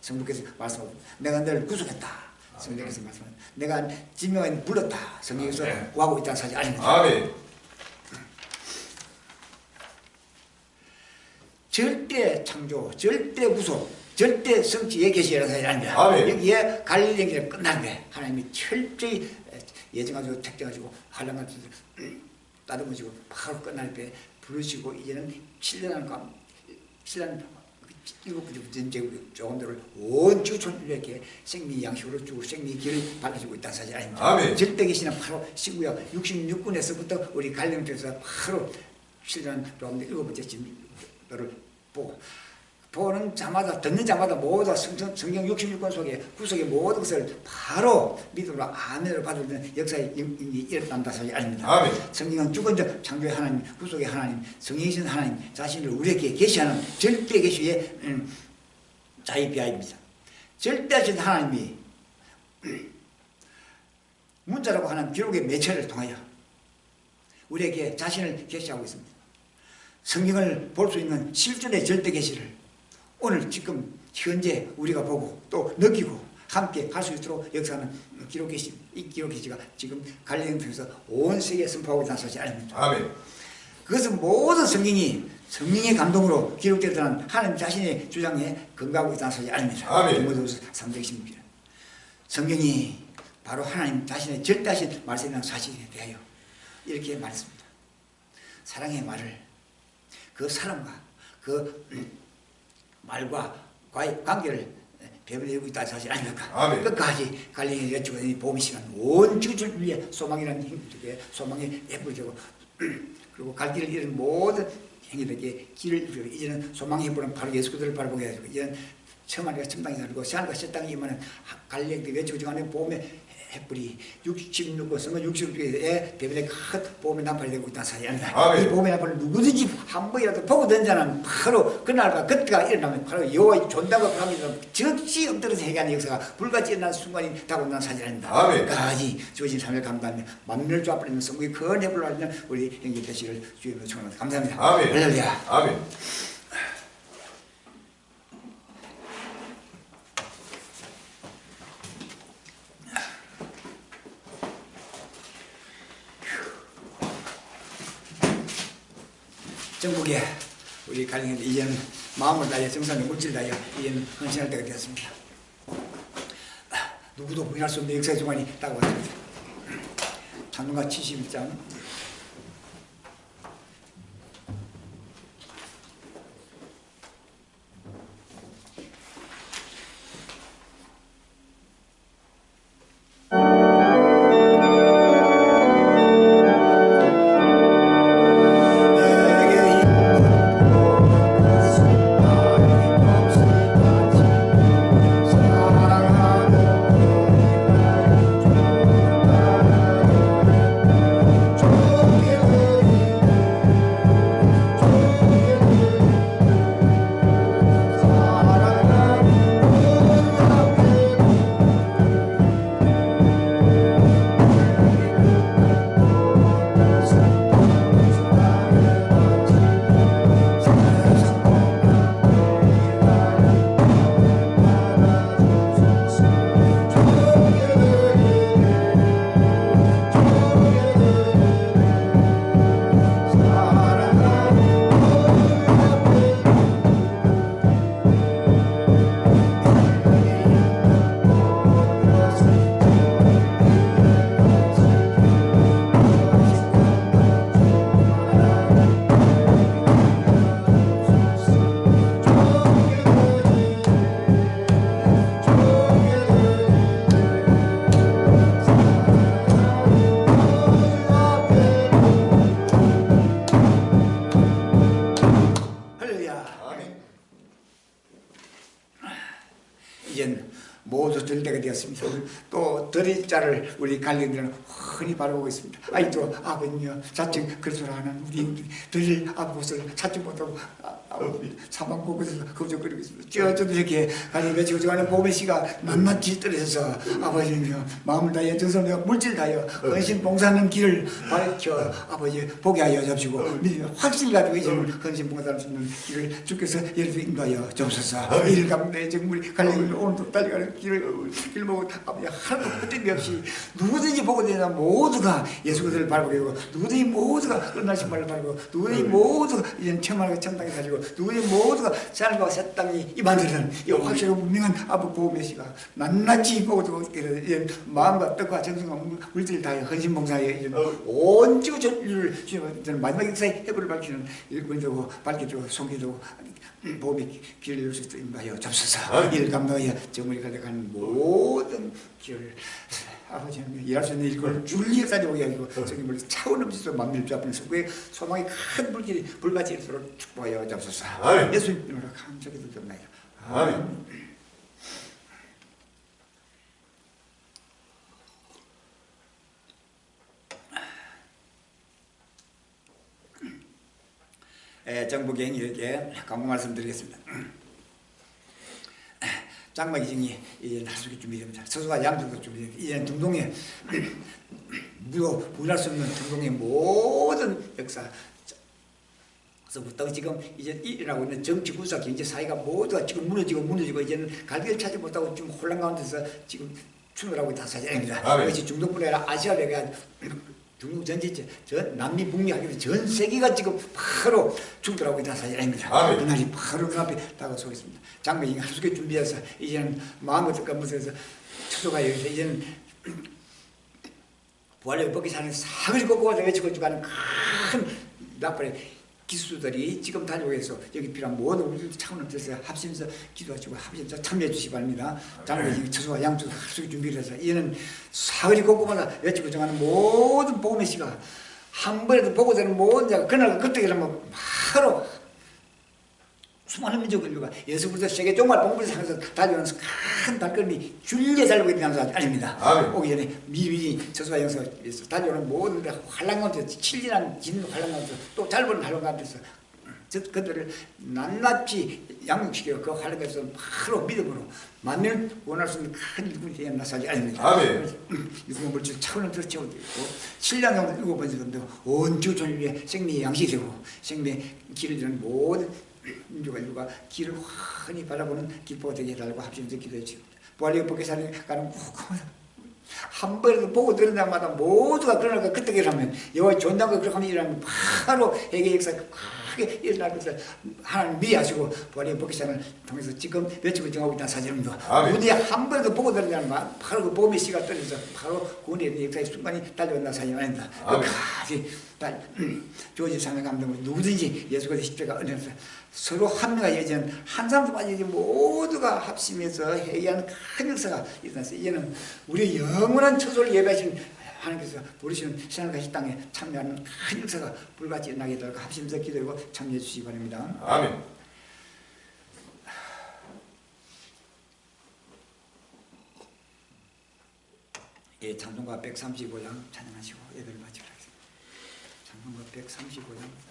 성부께서 말씀하고 내가 너를 구속했다. 성령께서 말씀하고 내가 지명하여 불렀다. 성령께서 구하고 있다는 사실 아닙니다. 아멘. 절대 창조, 절대 구속, 절대 성취의 계시라는 사실이 아닙니다. 아멘. 여기에 갈릴리 행진이 끝났는데 하나님이 철저히 예정가지고 택정가지고 한란간 따듬으시고 바로 끝날 때 부르시고 이제는 7년 일곱 번째 조건들을 온 지구촌에게 생미 양식으로 주고 생미 길을 발라주고 있다는 사실 아닙니다. 아멘. 절대 계시는 바로 신구약 66군에서부터 우리 갈림에서 바로 7년 동안 일곱 번째 진도를 보는 자마다 듣는 자마다 모두 성경 66권 속에 구속의 모든 것을 바로 믿음으로 아멘을 받는 역사의 일이 일어난다 사실이 아닙니다. 아멘. 성경은 주권적 창조의 하나님, 구속의 하나님, 성령이신 하나님 자신을 우리에게 계시하는 절대 계시의 자의비하입니다. 절대하신 하나님이 문자라고 하는 기록의 매체를 통하여 우리에게 자신을 계시하고 있습니다. 성경을 볼 수 있는 실존의 절대 계시를 오늘 지금 현재 우리가 보고 또 느끼고 함께 할 수 있도록 역사하는 기록 계시, 이 기록 계시가 지금 갈릴리 통해서 온 세계에 선포하고 있다는 사실이 아닙니다. 아멘. 그것은 모든 성령의 감동으로 기록되었다는 하나님 자신의 주장에 근거하고 있다는 사실이 아닙니다. 아멘. 디모데후서 3장 16절. 성경이 바로 하나님 자신의 절대하신 말씀이라는 사실에 대하여 이렇게 말했습니다. 사랑의 말을 그 사람과 그 말과 과의 관계를 배분되고 있다는 사실 아닙니까? 아멘. 끝까지 갈릴리 여쭈고 복음의 시간 온 지구를 위해 소망이라는 행위들에게 소망이 예쁘게 그리고 갈 길을 잃은 모든 행위들에게 길을 잃고 이제는 소망의 행보는 바로 예수 그리스도를 바라보게 해야 되고 이제는 처음하니까 첨당이 다르고 새하늘과 새 땅이 임하는 갈릴리 외치고 지간에 복음의 햇불이 66권 성은 66개의 대변에 큰 보험의 나팔이 되고 있다는 사실이 아니다. 아멘. 이 보험의 나팔을 누구든지 한 번이라도 보고 든 자는 바로 그날과 그때가 일어나면 바로 여호와의 존다고 합니다. 즉시 엎드려서 회개하는 역사가 불같이 일어나는 순간이 다가온다는 사실이 아닙니다. 아멘. 끝까지 주어진 삶을 감당하며 만멸주 앞에 있는 성국의 큰 해불을 하는 우리 형제 되시기를 주님으로 축원합니다. 감사합니다. 아멘. 할렐루야. 아멘. 전국에 우리 갈림에 이제는 마음을 다해 정성을 물질 다해 이제는 헌신할 때가 되었습니다. 누구도 부인할 수 없는 역사의 중간이 다가왔습니다. 찬송가 71장 이제는 모두 들 때가 되었습니다. 또 들의 자를 우리 갈림들은 흔히 바라보고 있습니다. 아이도 아버님이여 자칭 그리스도라 하는 우리 들을 아버것을 찾지 못하고 아버지 사방 곳곳에서 거적거리고 있습니다. 저도 이렇게 가령 며칠 그동안에 보배 씨가 낱낱이 떨어져서 아버지여 마음을 다하여 정성을 물질 다하여 헌신 봉사하는 길을 밝혀 아버지 보게 하여 잡시고 확신 가지고 이제는 헌신 봉사할 수 있는 길을 주께서 예를 들어 인도하여 주옵소서. 이를 가운데 지금 우리 갈림들 오늘도 달려가는 길을 보고 아버지 하나도 끄떡이 없이 누구든지 보고 되나 모두가 예수 그리스도를 바라보게 되고 누구든지 모두가 끝나신 말을 바라보고 누구든지 모두가 이제는 천만과 천당에 가지고 누구든지 모두가 하늘과 새 땅이 임하는 이 확실하고 분명한 아버 보호 메시가 낱낱이 모두 이제 마음과 뜻과 정성과 물질을 다해 헌신봉사에 온 지구 전류를 저는 마지막 역사의 해부를 밝히는 일꾼되고 밝혀주고 송기되고 보험의 길을 열수 있도록 인도하여 잡소서. 이를 감당하여 정물이 가득한 모든 길을 아버지 일할 수 있는 일꾼을 줄리에 싸려오게 하시고 성님을 차원 없이도 만밀 잡는 성부의 소망이 큰 불길이 불같이 일수록 축복하여 잡소서. 예수님 이름으로 감사히 드립니다. 아멘. 정부경에게 광고 말씀드리겠습니다. 장막이증이 이제 나서기 준비됩니다. 서수와 양쪽도 준비됩니다. 이제는 등동에 부인할 수 없는 등동의 모든 역사서부터 지금 이제 일어나고 있는 정치, 군사, 경제, 사회가 모두가 지금 무너지고 이제는 갈 길을 찾지 못하고 지금 혼란 가운데서 지금 충돌하고 있다 사실입니다. 그것이 중동뿐 아니라 아시아에가 중국 전체체 남미 북미 하기로 전 세계가 지금 바로 충돌하고 있다는 사실입니다. 그날이 바로 눈앞에 다가서고 있습니다. 장면이 하루속에 준비해서 이제는 마음의 뜻과 무엇에서 처소가 여기서 이제는 부활의 벗기 사는 사거리 곳곳에 외치고 죽어가는 큰 낙발의 기수들이 지금 다니고 해서 여기 필요한 모든 우리들 차원을 들어서 합심해서 기도하시고 합심해서 참여해 주시기 바랍니다. 장로님 처소와 양쪽 하루속에 준비를 해서 이제는 사거리 곳곳마다 외치고 정하는 모든 복음의 시가 한 번에도 보고 되는 모든 자가 그날 그때라면 바로 수많은 민족 인류가 예수 그리스도 세계 종말 봉부를 향해서 달려오면서 큰 발걸음이 줄게 달리고 있는 사람이 아닙니다. 오기 전에 미리 저수와 영서에서 달려오는 모든 환란 가운데서 칠진한 진 환란 가운데서 또 짧은 환란 가운데서 그들을 낱낱이 양육시켜 그 환란 가운데서 바로 믿음으로 만민을 원할 수 있는 큰 일꾼이 되어야 하는 사실이 아닙니다. 이승만 물질 차원을 들어 채우고 있고 7년 정도 7번 정도 온 지구 전체에 생명의 양식이 되고 생명의 길을 주는 모든 인류가 길을 환히 바라보는 기뻐가 되게 해달라고 합심해서 기도해 주십니다. 부활의 복에 사는 가는 한 번에도 보고 들은 날마다 모두가 그러니까 그때 일하면 여호와의 존담과 그렇게 하면 일하면 바로 회개 역사가 크게 일어날 것을 하나님 미하시고 부활의 복의 산을 통해서 지금 외치고 정하고 있다는 사실입니다. 우리 한 번에도 보고 들은 날마다 바로 그 복의 씨가 떨어져서 바로 구원의 역사의 순간이 달려온다는 사실이 아닙니다. 끝까지 조지 상의 감독으로 누구든지 예수 그리스도의 십자가 은혜로서 서로 합리가 이어지는 한 사람도 빠지지 모두가 합심해서 회개하는 큰 역사가 일어났어요. 이제는 우리의 영원한 처소를 예배하신 하나님께서 부르시는 신앙과 땅에 참여하는 큰 역사가 불같이 일어나게 되도록 합심해서 기도하고 참여해 주시기 바랍니다. 아멘. 예, 찬송가 135장 찬양하시고 예배를 마치도록 하겠습니다. 찬송가 135장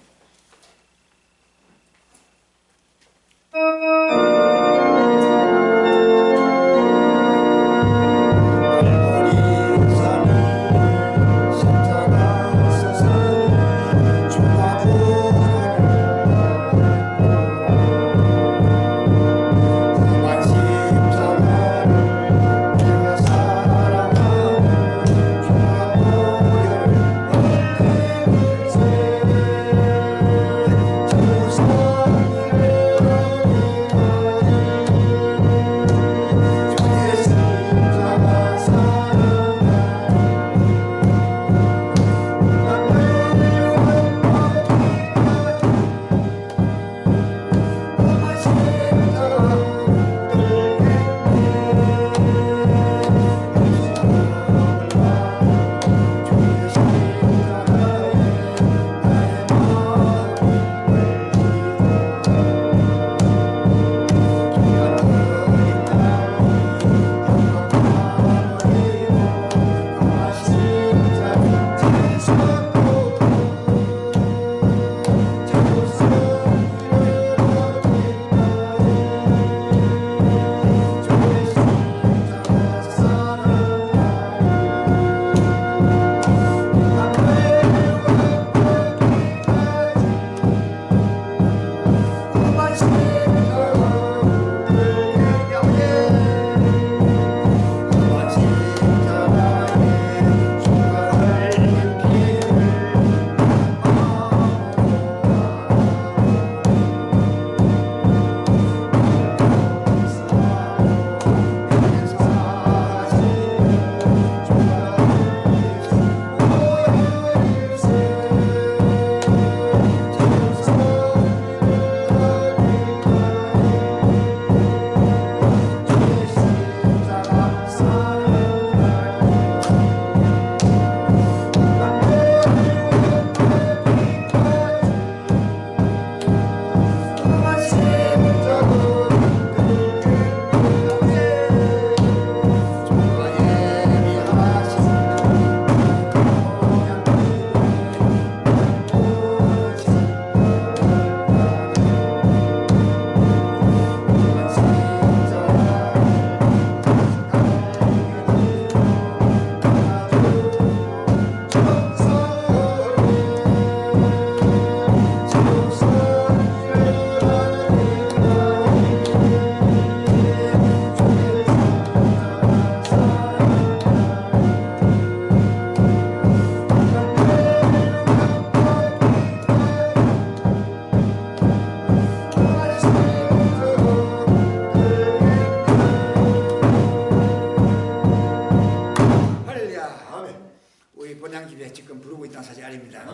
감사지 아닙니다.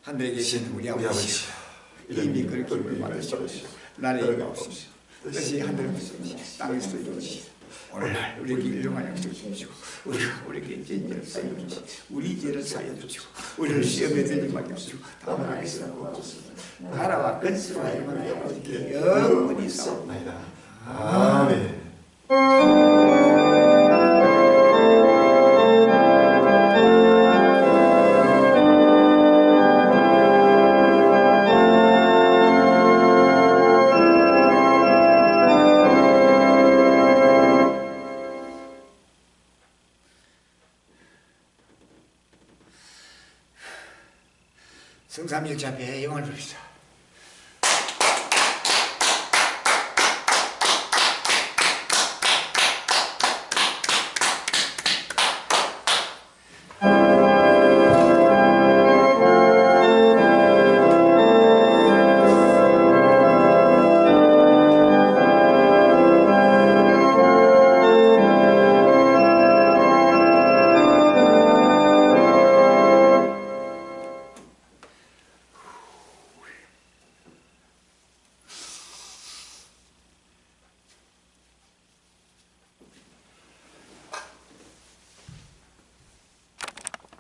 하늘에 계신 우리 아버지, 이미 그 기쁨을 받으시고 나를 이루옵시고 뜻이 하늘에서 땅에서 이루어지시고 오늘날 우리에게 일용할 양식을 주시고 우리에게 죄를 사여 주시고 우리 죄를 사여 주시고 우리를 시험에 들지 말게 하시고 다만 하겠으나 나라와 근수와 영원한 아버지께 영원히 싸움나이다. 아멘. 성삼일체 앞에 영원을 부릅시다.